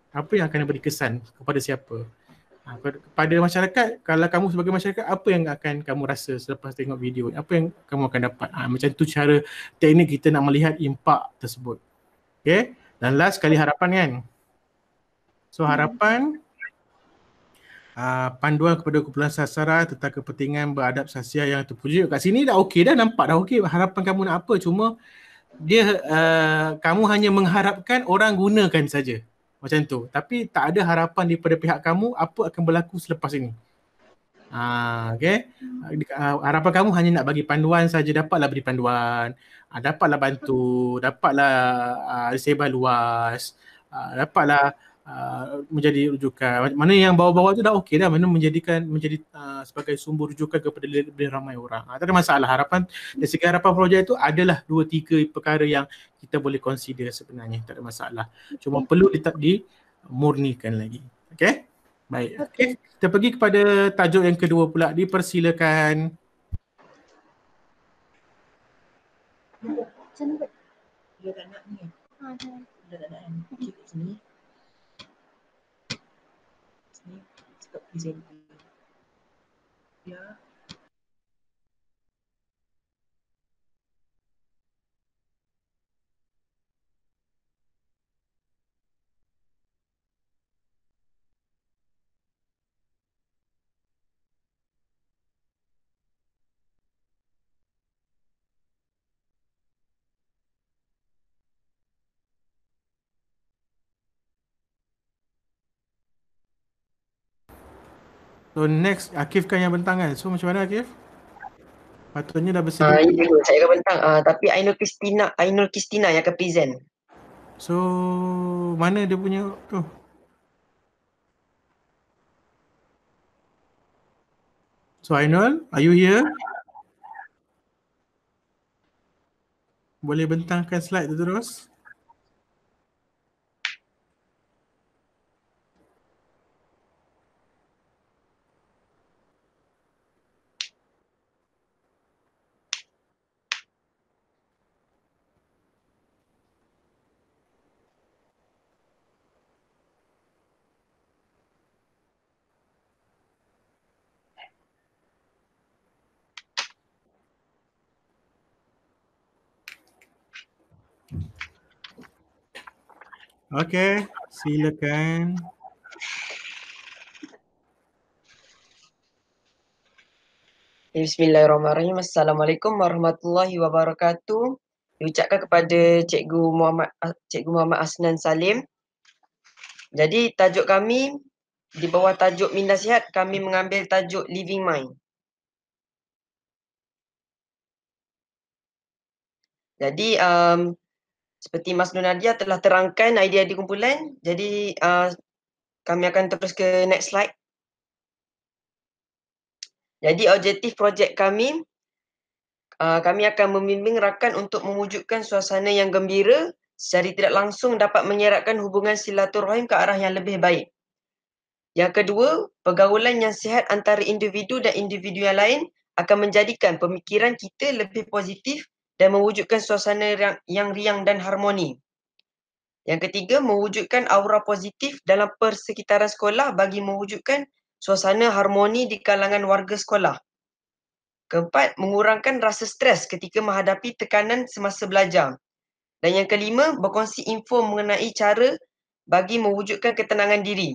Apa yang akan beri kesan kepada siapa? Kepada masyarakat, kalau kamu sebagai masyarakat, apa yang akan kamu rasa selepas tengok video? Apa yang kamu akan dapat? Macam tu cara teknik kita nak melihat impak tersebut. Okay? Dan last kali harapan kan? So harapan, panduan kepada kumpulan sasaran tentang kepentingan beradaptasi yang terpuji. Kat sini dah okey dah, nampak dah okey harapan kamu nak apa. Cuma dia kamu hanya mengharapkan orang gunakan saja. Macam tu. Tapi tak ada harapan daripada pihak kamu apa akan berlaku selepas ini. Okay. Harapan kamu hanya nak bagi panduan saja, dapatlah beri panduan, dapatlah bantu, dapatlah disebar luas, dapatlah menjadi rujukan. Mana yang bawah-bawah tu dah okey dah, mana menjadi sebagai sumber rujukan kepada lebih ramai orang. Tak ada masalah. Harapan dari segi harapan projek itu adalah 2-3 perkara yang kita boleh consider sebenarnya, tak ada masalah. Cuma perlu dimurnikan lagi. Okey? Baik. Okey, kita pergi kepada tajuk yang kedua pula. Dipersilakan. Dia tak nak ni. Dia tak nak kan. Okey, kat sini. Sini, cakap present. Ya. So next, Akif kan yang bentang kan? So macam mana Akif? Patutnya dah bersedia. Ya, saya akan bentang. Tapi Ainul Kristina yang akan present. So mana dia punya tu? So Ainul, are you here? Boleh bentangkan slide tu terus? Okey, silakan. Bismillahirrahmanirrahim. Assalamualaikum warahmatullahi wabarakatuh. Diucapkan kepada Cikgu Muhammad Asnan Salim. Jadi tajuk kami di bawah tajuk Minda Sihat, kami mengambil tajuk Living Mind. Jadi seperti Mas Nur Nadia telah terangkan idea di kumpulan. Jadi kami akan terus ke next slide. Jadi objektif projek kami akan membimbing rakan untuk mewujudkan suasana yang gembira secara tidak langsung dapat mengeratkan hubungan silaturahim ke arah yang lebih baik. Yang kedua, pergaulan yang sihat antara individu dan individu yang lain akan menjadikan pemikiran kita lebih positif dan mewujudkan suasana yang riang dan harmoni. Yang ketiga, mewujudkan aura positif dalam persekitaran sekolah bagi mewujudkan suasana harmoni di kalangan warga sekolah. Keempat, mengurangkan rasa stres ketika menghadapi tekanan semasa belajar. Dan yang kelima, berkongsi info mengenai cara bagi mewujudkan ketenangan diri.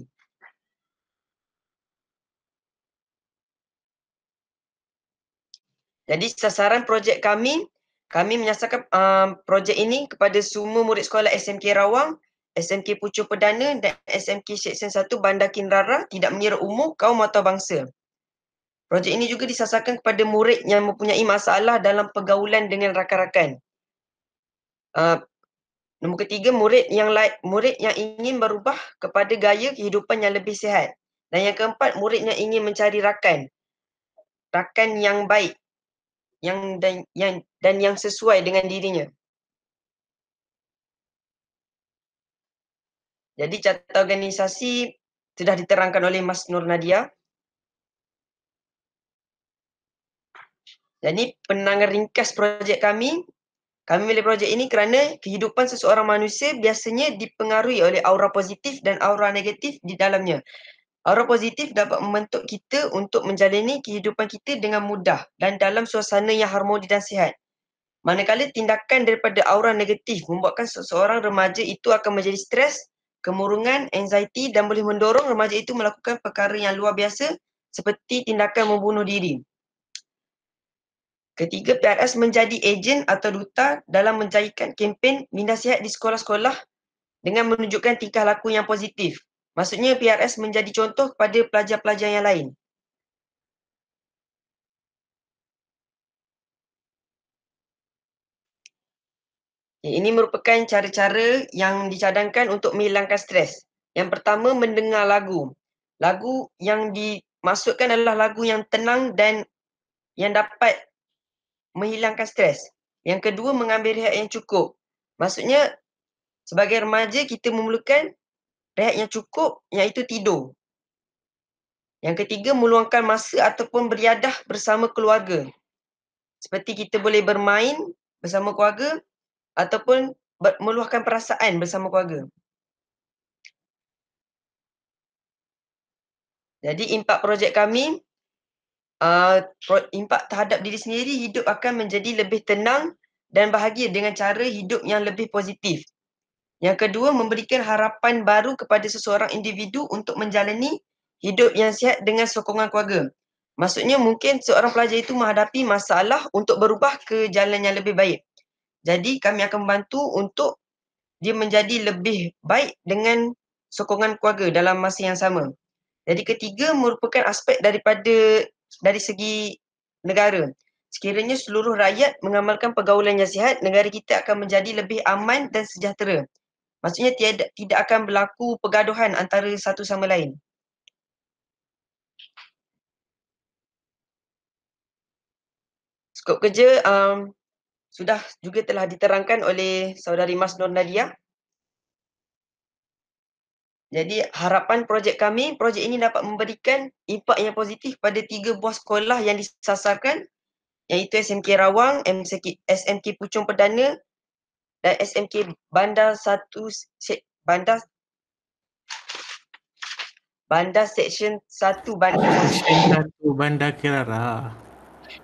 Jadi sasaran projek kami menyasarkan projek ini kepada semua murid sekolah SMK Rawang, SMK Pucuk Perdana dan SMK Seksyen 1 Bandar Kinrara, tidak mengira umur, kaum atau bangsa. Projek ini juga disasarkan kepada murid yang mempunyai masalah dalam pergaulan dengan rakan-rakan. Nombor ketiga, murid yang ingin berubah kepada gaya kehidupan yang lebih sihat. Dan yang keempat, murid yang ingin mencari rakan yang baik dan yang sesuai dengan dirinya. Jadi carta organisasi sudah diterangkan oleh Mas Nur Nadia. Jadi penangan ringkas projek kami memilih projek ini kerana kehidupan seseorang manusia biasanya dipengaruhi oleh aura positif dan aura negatif di dalamnya. Aura positif dapat membentuk kita untuk menjalani kehidupan kita dengan mudah dan dalam suasana yang harmoni dan sihat. Manakala tindakan daripada aura negatif membuatkan seseorang remaja itu akan menjadi stres, kemurungan, anxiety dan boleh mendorong remaja itu melakukan perkara yang luar biasa seperti tindakan membunuh diri. Ketiga, PRS menjadi ejen atau duta dalam menjayakan kempen minda sihat di sekolah-sekolah dengan menunjukkan tingkah laku yang positif. Maksudnya PRS menjadi contoh kepada pelajar-pelajar yang lain. Ini merupakan cara-cara yang dicadangkan untuk menghilangkan stres. Yang pertama, mendengar lagu. Lagu yang dimaksudkan adalah lagu yang tenang dan yang dapat menghilangkan stres. Yang kedua, mengambil rehat yang cukup. Maksudnya, sebagai remaja, kita memerlukan rehat yang cukup, iaitu tidur. Yang ketiga, meluangkan masa ataupun beriadah bersama keluarga. Seperti kita boleh bermain bersama keluarga ataupun meluahkan perasaan bersama keluarga. Jadi impak projek kami, impak terhadap diri sendiri, hidup akan menjadi lebih tenang dan bahagia dengan cara hidup yang lebih positif. Yang kedua, memberikan harapan baru kepada seseorang individu untuk menjalani hidup yang sihat dengan sokongan keluarga. Maksudnya mungkin seorang pelajar itu menghadapi masalah untuk berubah ke jalan yang lebih baik. Jadi kami akan membantu untuk dia menjadi lebih baik dengan sokongan keluarga dalam masa yang sama. Jadi ketiga merupakan aspek dari segi negara. Sekiranya seluruh rakyat mengamalkan pergaulan yang sihat, negara kita akan menjadi lebih aman dan sejahtera. Maksudnya tidak akan berlaku pergaduhan antara satu sama lain. Skop kerja sudah juga telah diterangkan oleh saudari Mas Nur Nadia. Jadi harapan projek kami, projek ini dapat memberikan impak yang positif pada 3 buah sekolah yang disasarkan, iaitu SMK Rawang, SMK Puchong Perdana dan SMK Bandar Seksyen 1 Bandar Kirara.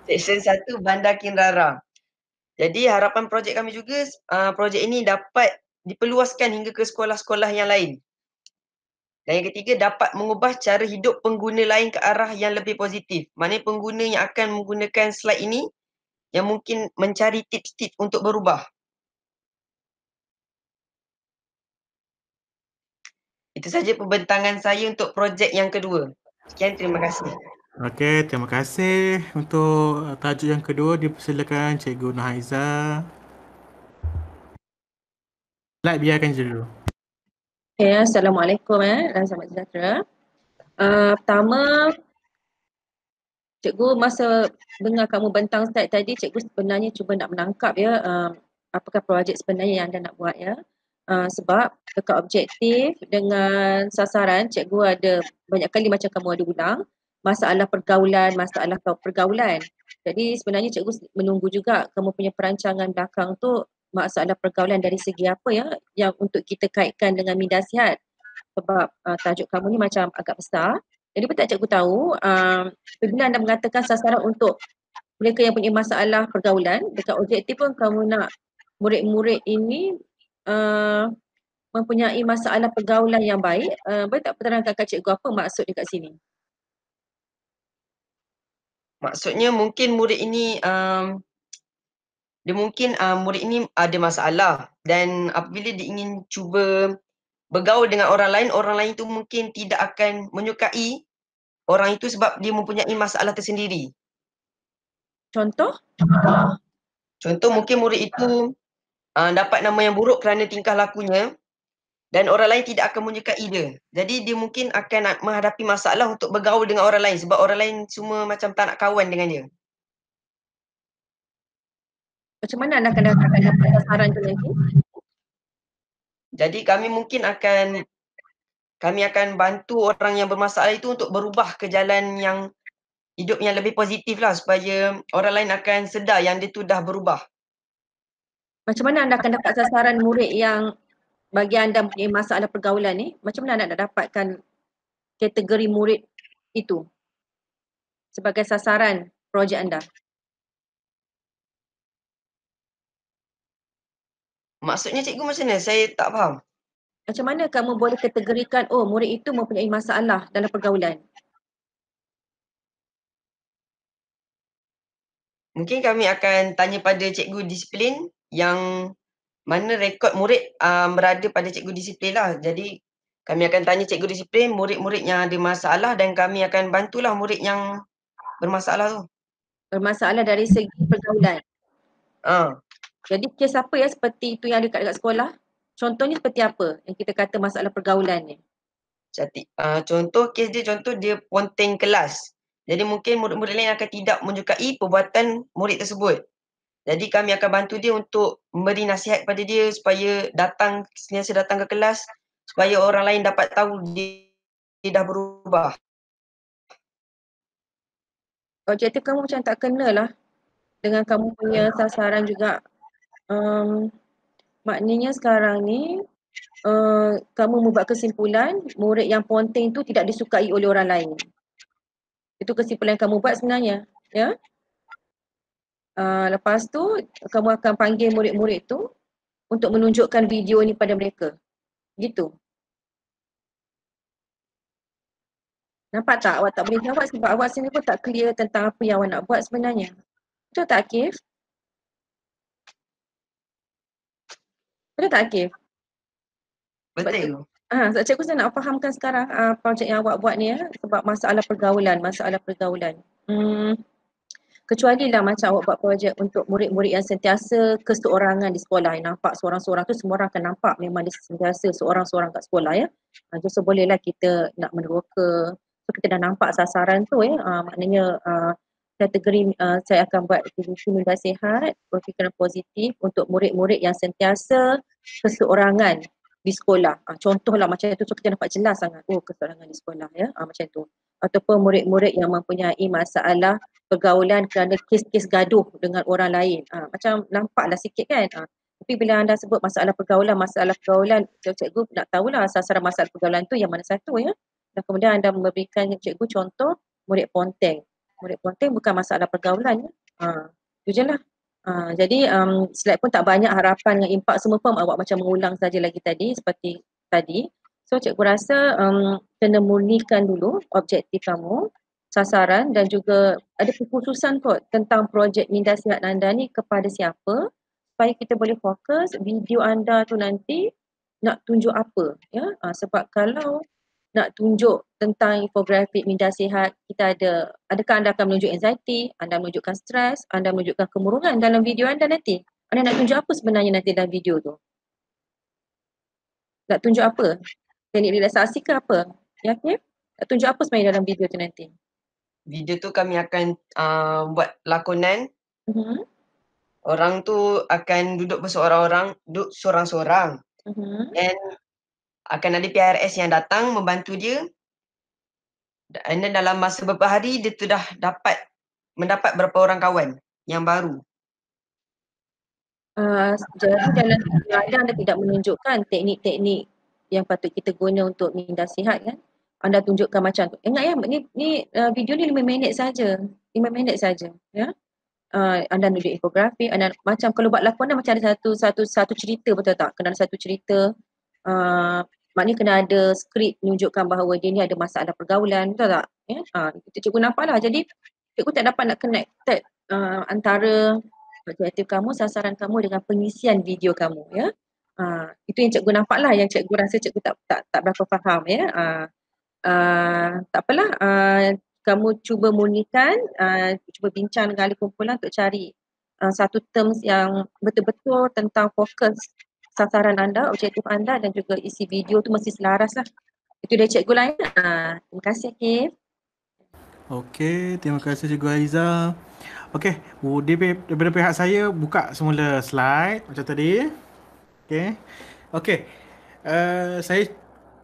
Seksyen 1 Bandar Kinrara. Jadi harapan projek kami juga, projek ini dapat diperluaskan hingga ke sekolah-sekolah yang lain. Dan yang ketiga, dapat mengubah cara hidup pengguna lain ke arah yang lebih positif. Maknanya pengguna yang akan menggunakan slide ini yang mungkin mencari tips-tips untuk berubah. Itu saja pembentangan saya untuk projek yang kedua. Sekian, terima kasih. Okey, terima kasih. Untuk tajuk yang kedua dipersilakan Cikgu Nurhaiza. Slide biarkan je dulu. Okay, Assalamualaikum dan selamat sejahtera. Pertama, cikgu masa dengar kamu bentang slide tadi, cikgu sebenarnya cuba nak menangkap apakah projek sebenarnya yang anda nak buat ya. Sebab dekat objektif dengan sasaran, cikgu ada banyak kali macam kamu ada ulang masalah pergaulan. Jadi sebenarnya cikgu menunggu juga kamu punya perancangan belakang tu masalah pergaulan dari segi apa ya yang untuk kita kaitkan dengan minda sihat. Sebab tajuk kamu ni macam agak besar. Jadi betul tak cikgu tahu apabila anda mengatakan sasaran untuk mereka yang punya masalah pergaulan, dekat objektif pun kamu nak murid-murid ini mempunyai masalah pergaulan yang baik. Boleh tak terangkan kat cikgu apa maksud dekat sini? Maksudnya mungkin murid ini murid ini ada masalah dan apabila dia ingin cuba bergaul dengan orang lain itu mungkin tidak akan menyukai orang itu sebab dia mempunyai masalah tersendiri. Contoh? Contoh mungkin murid itu dapat nama yang buruk kerana tingkah lakunya dan orang lain tidak akan menyukai dia. Jadi dia mungkin akan menghadapi masalah untuk bergaul dengan orang lain sebab orang lain semua macam tak nak kawan dengan dia. Macam mana anda akan dapat sasaran tu nanti? Jadi kami akan bantu orang yang bermasalah itu untuk berubah ke jalan yang hidup yang lebih positif lah supaya orang lain akan sedar yang dia tu dah berubah. Macam mana anda akan dapat sasaran murid yang bagi anda mempunyai masalah pergaulan ni? Macam mana anda nak dapatkan kategori murid itu sebagai sasaran projek anda? Maksudnya cikgu macam mana? Saya tak faham. Macam mana kamu boleh kategorikan, oh murid itu mempunyai masalah dalam pergaulan? Mungkin kami akan tanya pada cikgu disiplin yang mana rekod murid berada pada cikgu disiplin lah. Jadi kami akan tanya cikgu disiplin murid-murid yang ada masalah dan kami akan bantulah murid yang bermasalah tu. Bermasalah dari segi pergaulan. Ha. Jadi kes apa ya seperti itu yang ada kat sekolah? Contohnya seperti apa yang kita kata masalah pergaulan ni? Contoh dia ponteng kelas. Jadi mungkin murid-murid lain akan tidak menyukai perbuatan murid tersebut. Jadi kami akan bantu dia untuk memberi nasihat kepada dia supaya sentiasa datang ke kelas supaya orang lain dapat tahu dia dah berubah. Objektif kamu macam tak kena lah dengan kamu punya sasaran juga. Maknanya sekarang ni kamu membuat kesimpulan murid yang ponteng tu tidak disukai oleh orang lain. Itu kesimpulan yang kamu buat sebenarnya, ya. Lepas tu kamu akan panggil murid-murid tu untuk menunjukkan video ni pada mereka. Gitu. Nampak tak awak tak boleh jawab sebab awak sendiri pun tak clear tentang apa yang awak nak buat sebenarnya. Betul tak Akif? Betul tak Akif? Betul. Sebab cikgu saya nak fahamkan sekarang projek yang awak buat ni ya, sebab masalah pergaulan. Kecuali lah macam awak buat projek untuk murid-murid yang sentiasa keseorangan di sekolah. Yang nampak seorang-seorang tu semua orang akan nampak memang dia sentiasa seorang-seorang kat sekolah ya. So bolehlah kita nak meneroka. So kita dah nampak sasaran tu ya. Maknanya kategori saya akan buat aktiviti minda sihat, berfikiran positif untuk murid-murid yang sentiasa keseorangan di sekolah. Contohlah macam itu so kita dapat jelas sangat. Oh keseorangan di sekolah ya. Macam tu. Ataupun murid-murid yang mempunyai masalah pergaulan kerana kes-kes gaduh dengan orang lain. Macam nampaklah sikit kan. Tapi bila anda sebut masalah pergaulan, cikgu nak tahulah sasaran masalah pergaulan tu yang mana satu ya. Dan kemudian anda memberikan cikgu contoh murid ponteng. Murid ponteng bukan masalah pergaulan ya. Itu je lah. Jadi slide pun tak banyak harapan dengan impak semua pun awak macam mengulang saja lagi tadi seperti tadi. So cikgu rasa kena murnikan dulu objektif kamu, sasaran dan juga ada kekhususan kot tentang projek minda sihat anda ni kepada siapa supaya kita boleh fokus video anda tu nanti nak tunjuk apa ya. Sebab kalau nak tunjuk tentang infografik minda sihat, kita adakah anda akan menunjuk anxiety, anda menunjukkan stres, anda menunjukkan kemurungan dalam video anda nanti? Anda nak tunjuk apa sebenarnya nanti dalam video tu? Nak tunjuk apa? Teknik relaksasi ke apa? Ya, okay? Nak tunjuk apa sebenarnya dalam video tu nanti? Video tu kami akan buat lakonan. Orang tu akan duduk duduk seorang-seorang. Dan akan ada PRS yang datang membantu dia. Dan dalam masa beberapa hari dia tu dah mendapat berapa orang kawan yang baru. Jadi dalam video anda tidak menunjukkan teknik-teknik yang patut kita guna untuk minda sihat kan? Anda tunjukkan macam tu. Ingat ya, ni video ni 5 minit saja. 5 minit saja, ya. Anda tunjuk infografi, anda macam kalau buat lakonan macam ada satu cerita, betul tak? Kena ada satu cerita. Maknanya kena ada skrip menunjukkan bahawa dia ni ada masalah pergaulan, betul tak? Ya. Itu cikgu nampaklah. Jadi cikgu tak dapat nak connected antara objektif kamu, sasaran kamu dengan pengisian video kamu ya. Itu yang cikgu nampaklah, yang cikgu rasa cikgu tak berapa faham ya. Tak apalah, kamu cuba murnikan, cuba bincang dengan ahli kumpulan untuk cari satu terms yang betul-betul tentang fokus sasaran anda, objektif anda dan juga isi video tu mesti selaras lah. Itu dia Cikgu Lain. Terima kasih Kif. Okey, terima kasih Cikgu Aiza. Okey, daripada pihak saya buka semula slide macam tadi. Okey. Okey.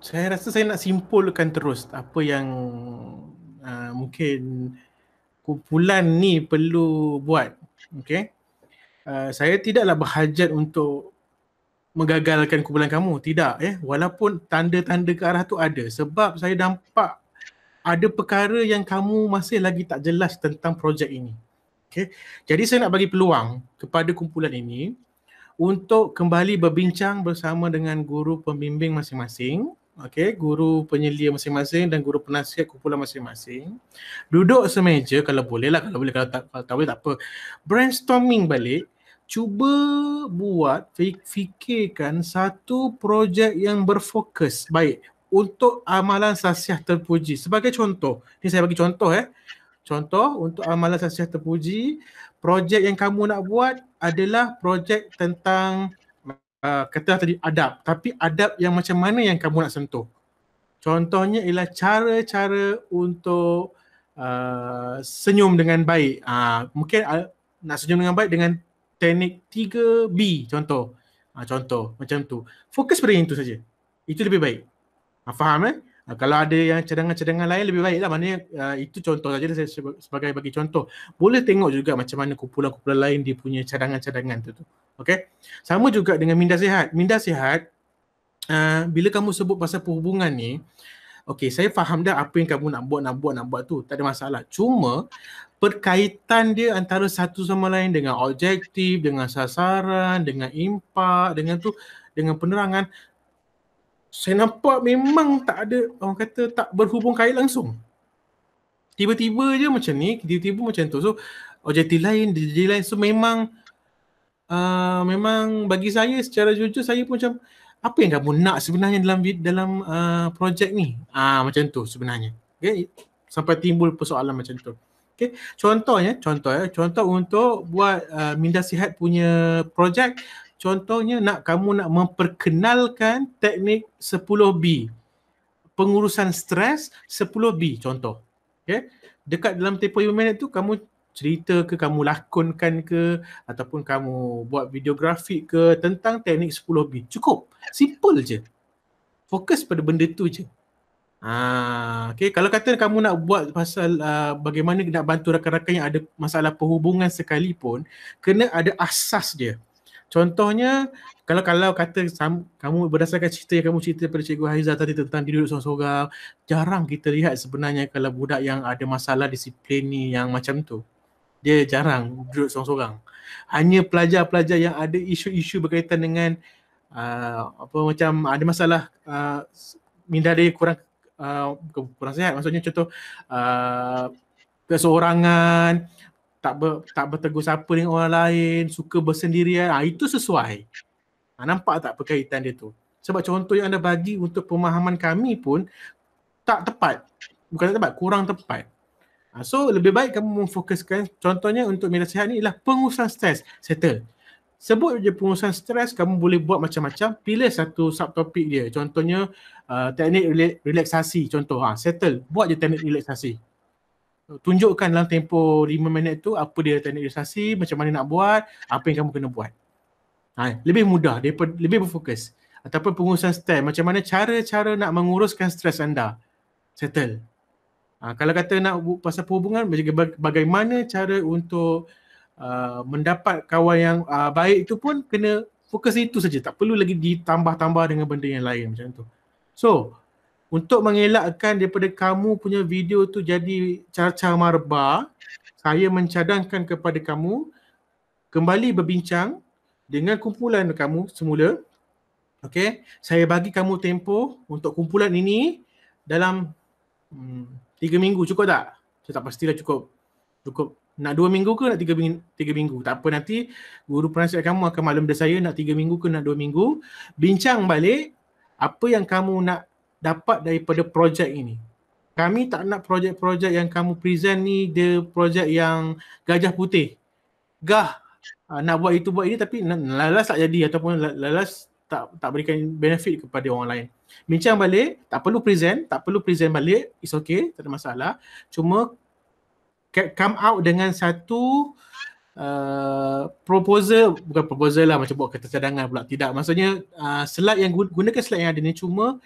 Saya rasa saya nak simpulkan terus apa yang mungkin kumpulan ni perlu buat. Okey. Saya tidaklah berhajat untuk menggagalkan kumpulan kamu, tidak walaupun tanda-tanda ke arah tu ada, sebab saya nampak ada perkara yang kamu masih lagi tak jelas tentang projek ini. Okay. Jadi saya nak bagi peluang kepada kumpulan ini untuk kembali berbincang bersama dengan guru pembimbing masing-masing, guru penyelia masing-masing dan guru penasihat kumpulan masing-masing. Duduk semeja kalau boleh lah, kalau tak boleh tak apa. Brainstorming balik, cuba buat, fikirkan satu projek yang berfokus baik untuk amalan sasiah terpuji. Sebagai contoh, ni saya bagi contoh Contoh untuk amalan sasiah terpuji, projek yang kamu nak buat adalah projek tentang kata tadi adab, tapi adab yang macam mana yang kamu nak sentuh. Contohnya ialah cara-cara untuk senyum dengan baik. Mungkin nak senyum dengan baik dengan teknik 3B contoh. Contoh macam tu. Fokus pada yang itu saja. Itu lebih baik. Faham kalau ada yang cadangan-cadangan lain lebih baik lah. Maknanya itu contoh saja, saya sebagai bagi contoh. Boleh tengok juga macam mana kumpulan-kumpulan lain dia punya cadangan-cadangan tu. Okey. Sama juga dengan minda sihat. Minda sihat, bila kamu sebut pasal perhubungan ni, okey, saya faham dah apa yang kamu nak buat tu. Tak ada masalah. Cuma perkaitan dia antara satu sama lain dengan objektif, dengan sasaran, dengan impak, dengan penerangan, saya nampak memang tak ada, orang kata tak berhubung kait langsung. Tiba-tiba je macam ni, tiba-tiba macam tu. So objektif lain, DJ lain. So memang bagi saya secara jujur, saya pun macam, apa yang kamu nak sebenarnya dalam projek ni? Macam tu sebenarnya. Okay? Sampai timbul persoalan macam tu. Okay? Contoh untuk buat minda sihat punya projek, contohnya kamu nak memperkenalkan teknik 10B. Pengurusan stres 10B contoh. Okay? Dekat dalam tempoh 5 minit tu kamu cerita ke, kamu lakonkan ke, ataupun kamu buat videografik ke tentang teknik 10B. Cukup. Simple je. Fokus pada benda tu je. Okay. Kalau kata kamu nak buat pasal bagaimana nak bantu rakan-rakan yang ada masalah perhubungan sekalipun, kena ada asas dia. Contohnya, kalau kata kamu berdasarkan cerita yang kamu cerita pada Cikgu Haiza tadi tentang dia duduk sorang-sorang, jarang kita lihat sebenarnya kalau budak yang ada masalah disiplin ni yang macam tu. Dia jarang duduk sorang-sorang. Hanya pelajar-pelajar yang ada isu-isu berkaitan dengan macam ada masalah minda dia kurang sihat. Maksudnya contoh keseorangan, tak bertegur sapa dengan orang lain, suka bersendirian, itu sesuai. Nampak tak perkaitan dia tu? Sebab contoh yang anda bagi untuk pemahaman kami pun tak tepat. Bukan tak tepat, kurang tepat. So lebih baik kamu memfokuskan, contohnya untuk minda sihat ni ialah pengurusan stres, settle. Sebut je pengurusan stres, kamu boleh buat macam-macam, pilih satu subtopik dia. Contohnya teknik relaksasi, contoh settle, buat je teknik relaksasi. Tunjukkan dalam tempoh 5 minit tu apa dia teknik relaksasi, macam mana nak buat, apa yang kamu kena buat. Lebih mudah, lebih berfokus. Ataupun pengurusan stres, macam mana cara-cara nak menguruskan stres anda, settle. Kalau kata nak pasal perhubungan, bagaimana cara untuk mendapat kawan yang baik itu pun kena fokus itu saja. Tak perlu lagi ditambah-tambah dengan benda yang lain macam tu. So, untuk mengelakkan daripada kamu punya video tu jadi carcar marba, saya mencadangkan kepada kamu kembali berbincang dengan kumpulan kamu semula. Okey, saya bagi kamu tempoh untuk kumpulan ini dalam 3 minggu, cukup tak? Saya tak pastilah cukup. Nak 2 minggu ke nak 3 minggu? Tak apa, nanti guru penasihat kamu akan maklum pada saya nak 3 minggu ke nak 2 minggu. Bincang balik apa yang kamu nak dapat daripada projek ini. Kami tak nak projek-projek yang kamu present ni dia projek yang gajah putih. nak buat itu buat ini tapi lalas tak jadi ataupun lalas tak berikan benefit kepada orang lain. Bincang balik, tak perlu present balik, it's okay, tak ada masalah. Cuma come out dengan satu proposal, bukan proposal lah macam buat kertas cadangan pula, tidak. Maksudnya slide yang gunakan slide yang ada ni, cuma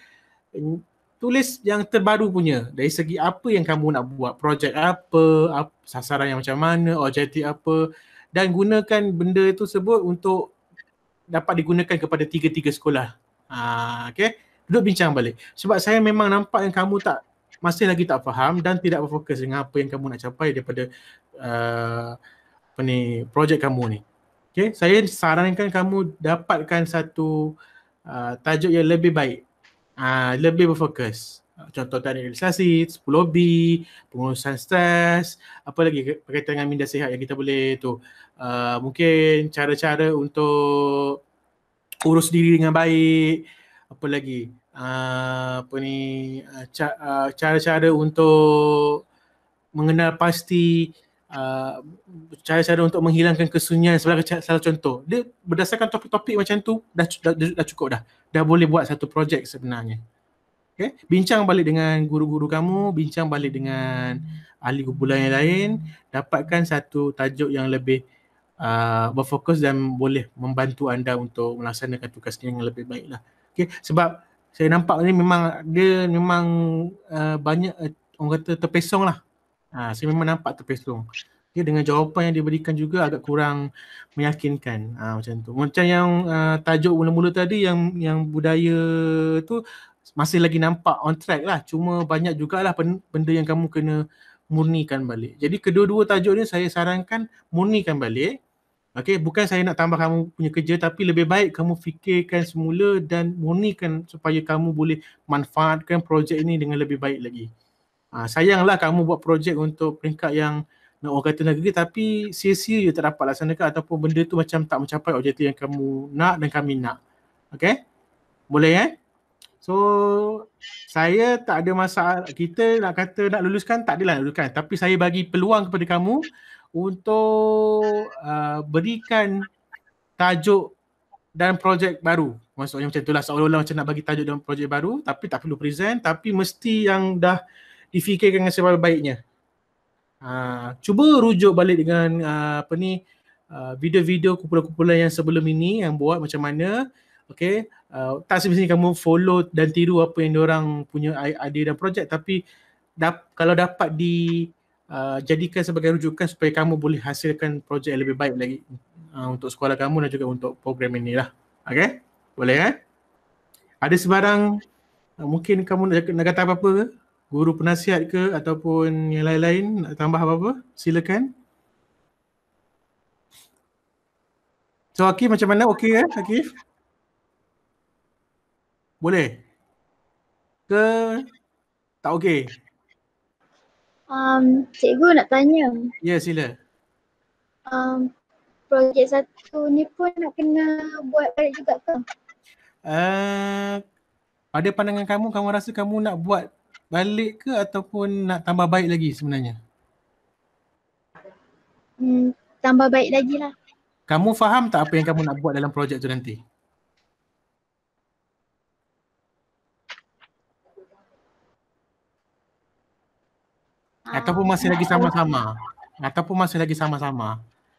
tulis yang terbaru punya dari segi apa yang kamu nak buat, projek apa, sasaran yang macam mana, objektif apa, dan gunakan benda itu sebut untuk dapat digunakan kepada tiga-tiga sekolah. Okay, duduk bincang balik. Sebab saya memang nampak yang kamu masih lagi tak faham dan tidak berfokus dengan apa yang kamu nak capai daripada projek kamu ni. Okay, saya sarankan kamu dapatkan satu tajuk yang lebih baik, lebih berfokus. Contoh teknik realisasi, 10B, pengurusan stres, apa lagi berkaitan dengan minda sihat yang kita boleh tu. Mungkin cara-cara untuk urus diri dengan baik, apa lagi? Cara-cara untuk mengenal pasti, cara-cara untuk menghilangkan kesunyian sebagai salah contoh. Dia berdasarkan topik-topik macam tu dah cukup dah. Dah boleh buat satu projek sebenarnya. Okay? Bincang balik dengan guru-guru kamu, bincang balik dengan ahli kumpulan yang lain, dapatkan satu tajuk yang lebih berfokus dan boleh membantu anda untuk melaksanakan tugasnya yang lebih baik lah. Okay? Sebab saya nampak ni dia memang banyak orang kata terpesong lah. Saya memang nampak terpesong. Okay, dengan jawapan yang diberikan juga agak kurang meyakinkan. Macam tu. Macam yang tajuk mula-mula tadi yang budaya tu masih lagi nampak on track lah. Cuma banyak jugalah benda yang kamu kena murnikan balik. Jadi kedua-dua tajuk ni saya sarankan murnikan balik. Okay, bukan saya nak tambah kamu punya kerja, tapi lebih baik kamu fikirkan semula dan murnikan supaya kamu boleh manfaatkan projek ini dengan lebih baik lagi. Sayanglah kamu buat projek untuk peringkat yang orang kata negeri tapi sia-sia je tak dapat laksanakan ataupun benda tu macam tak mencapai objektif yang kamu nak dan kami nak. Okay? Boleh So, saya tak ada masalah. Kita nak kata nak luluskan, tak adalah nak luluskan. Tapi saya bagi peluang kepada kamu untuk berikan tajuk dan projek baru. Maksudnya macam itulah, seolah-olah macam nak bagi tajuk dan projek baru tapi tak perlu present, tapi mesti yang dah difikirkan dengan sebaik-baiknya. Cuba rujuk balik dengan video-video kumpulan-kumpulan yang sebelum ini yang buat macam mana. Okay, tak semestinya kamu follow dan tiru apa yang diorang punya idea dan projek, tapi kalau dapat jadikan sebagai rujukan supaya kamu boleh hasilkan projek yang lebih baik lagi untuk sekolah kamu dan juga untuk program ini lah. Okay, boleh Ada sebarang mungkin kamu nak kata apa-apa ke? Guru penasihat ke ataupun yang lain-lain nak tambah apa-apa? Silakan. So Akif macam mana? Okey Akif? Boleh? Ke tak okey? Cikgu nak tanya. Ya, sila. Projek satu ni pun nak kena buat balik juga ke? Pada pandangan kamu rasa kamu nak buat balik ke ataupun nak tambah baik lagi sebenarnya? Tambah baik lagi lah. Kamu faham tak apa yang kamu nak buat dalam projek tu nanti? Ataupun masih lagi sama-sama?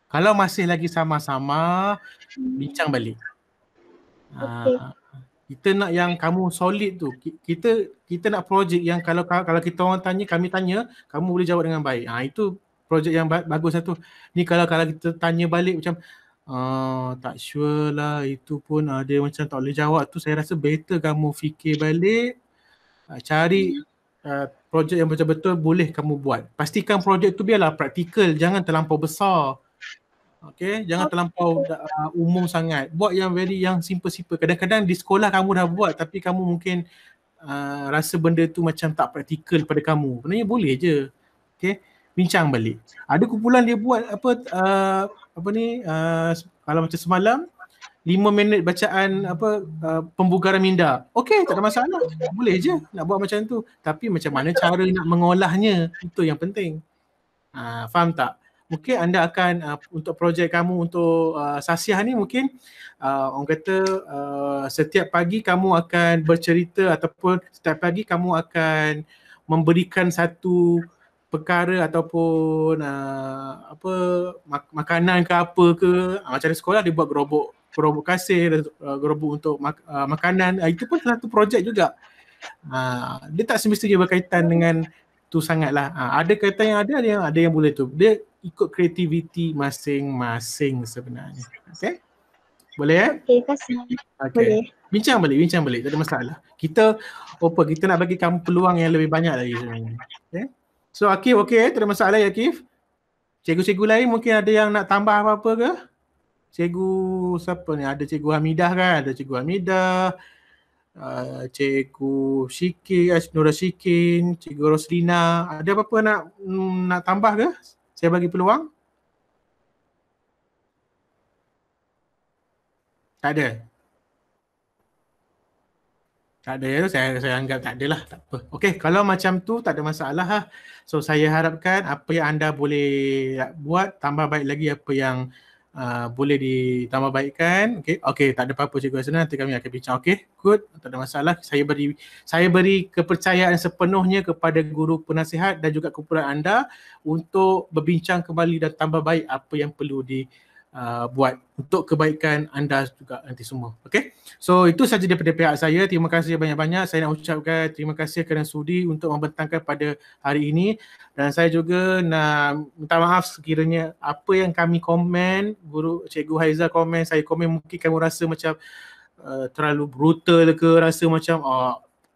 Kalau masih lagi sama-sama, bincang balik. Kita nak yang kamu solid tu. Kita nak projek yang kalau kita orang tanya, kami tanya, kamu boleh jawab dengan baik. Itu projek yang bagus satu. Ni kalau kita tanya balik macam tak sure lah, itu pun ada macam tak boleh jawab tu, saya rasa better kamu fikir balik, cari projek yang betul-betul boleh kamu buat. Pastikan projek tu biarlah praktikal, jangan terlampau besar. Okay, jangan terlampau umum sangat. Buat yang simple-simple. Kadang-kadang di sekolah kamu dah buat tapi kamu mungkin rasa benda tu macam tak praktikal pada kamu. Sebenarnya boleh je. Okay, bincang balik. Ada kumpulan dia buat kalau macam semalam 5 minit bacaan pembugaran minda. Okey, tak ada masalah. Boleh je nak buat macam tu. Tapi macam mana cara nak mengolahnya, itu yang penting. Faham tak? mungkin anda akan untuk projek kamu untuk Sasiah ni mungkin orang kata setiap pagi kamu akan bercerita ataupun setiap pagi kamu akan memberikan satu perkara ataupun makanan ke apa ke, macam di sekolah dia buat gerobok kasir, gerobok untuk makanan, itu pun satu projek juga. Dia tak semestinya berkaitan dengan tu sangatlah. Ada kaitan yang ada yang boleh tu. Dia ikut kreativiti masing-masing sebenarnya. Okay? Boleh Okey, kasih. Boleh. Bincang balik, tak ada masalah. Kita nak bagi kamu peluang yang lebih banyak lagi sebenarnya. Okay? So Akif okey, tak ada masalah ya Akif? Cikgu-cikgu lain mungkin ada yang nak tambah apa-apa ke? Cikgu siapa ni? Ada Cikgu Hamidah kan? Ada Cikgu Hamidah, Cikgu Syikin, Nura Syikin, Cikgu Roslina. Ada apa-apa nak tambah ke? Saya bagi peluang. Tak ada. Tak ada ya, saya anggap tak adalah, tak apa. Okey, kalau macam tu tak ada masalah lah. So saya harapkan apa yang anda boleh buat tambah baik lagi apa yang boleh ditambah baikkan. Okey, tak ada apa-apa Cikgu Hasna, nanti kami akan bincang. Okey, good, tak ada masalah. Saya beri kepercayaan sepenuhnya kepada guru penasihat dan juga kumpulan anda untuk berbincang kembali dan tambah baik apa yang perlu buat untuk kebaikan anda juga nanti semua. Okey. So itu saja daripada pihak saya. Terima kasih banyak-banyak. Saya nak ucapkan terima kasih kerana sudi untuk membentangkan pada hari ini, dan saya juga nak minta maaf sekiranya apa yang kami komen, guru Cikgu Haiza komen, saya komen, mungkin kamu rasa macam terlalu brutal ke, rasa macam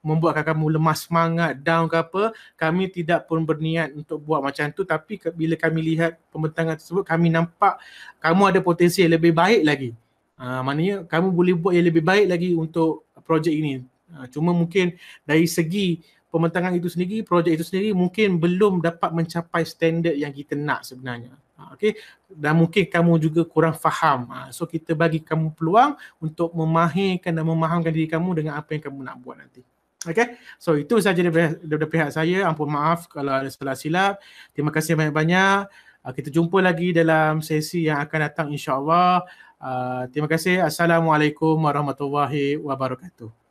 membuatkan kamu lemah semangat, down ke apa. Kami tidak pun berniat untuk buat macam tu, tapi bila kami lihat pembentangan tersebut, kami nampak kamu ada potensi yang lebih baik lagi. Maknanya kamu boleh buat yang lebih baik lagi untuk projek ini. Cuma mungkin dari segi pembentangan itu sendiri, projek itu sendiri mungkin belum dapat mencapai standard yang kita nak sebenarnya. Okay? Dan mungkin kamu juga kurang faham. So kita bagi kamu peluang untuk memahirkan dan memahamkan diri kamu dengan apa yang kamu nak buat nanti. Okay, so itu saja daripada pihak saya. Ampun maaf kalau ada salah silap. Terima kasih banyak-banyak. Kita jumpa lagi dalam sesi yang akan datang insya-Allah. Terima kasih. Assalamualaikum warahmatullahi wabarakatuh.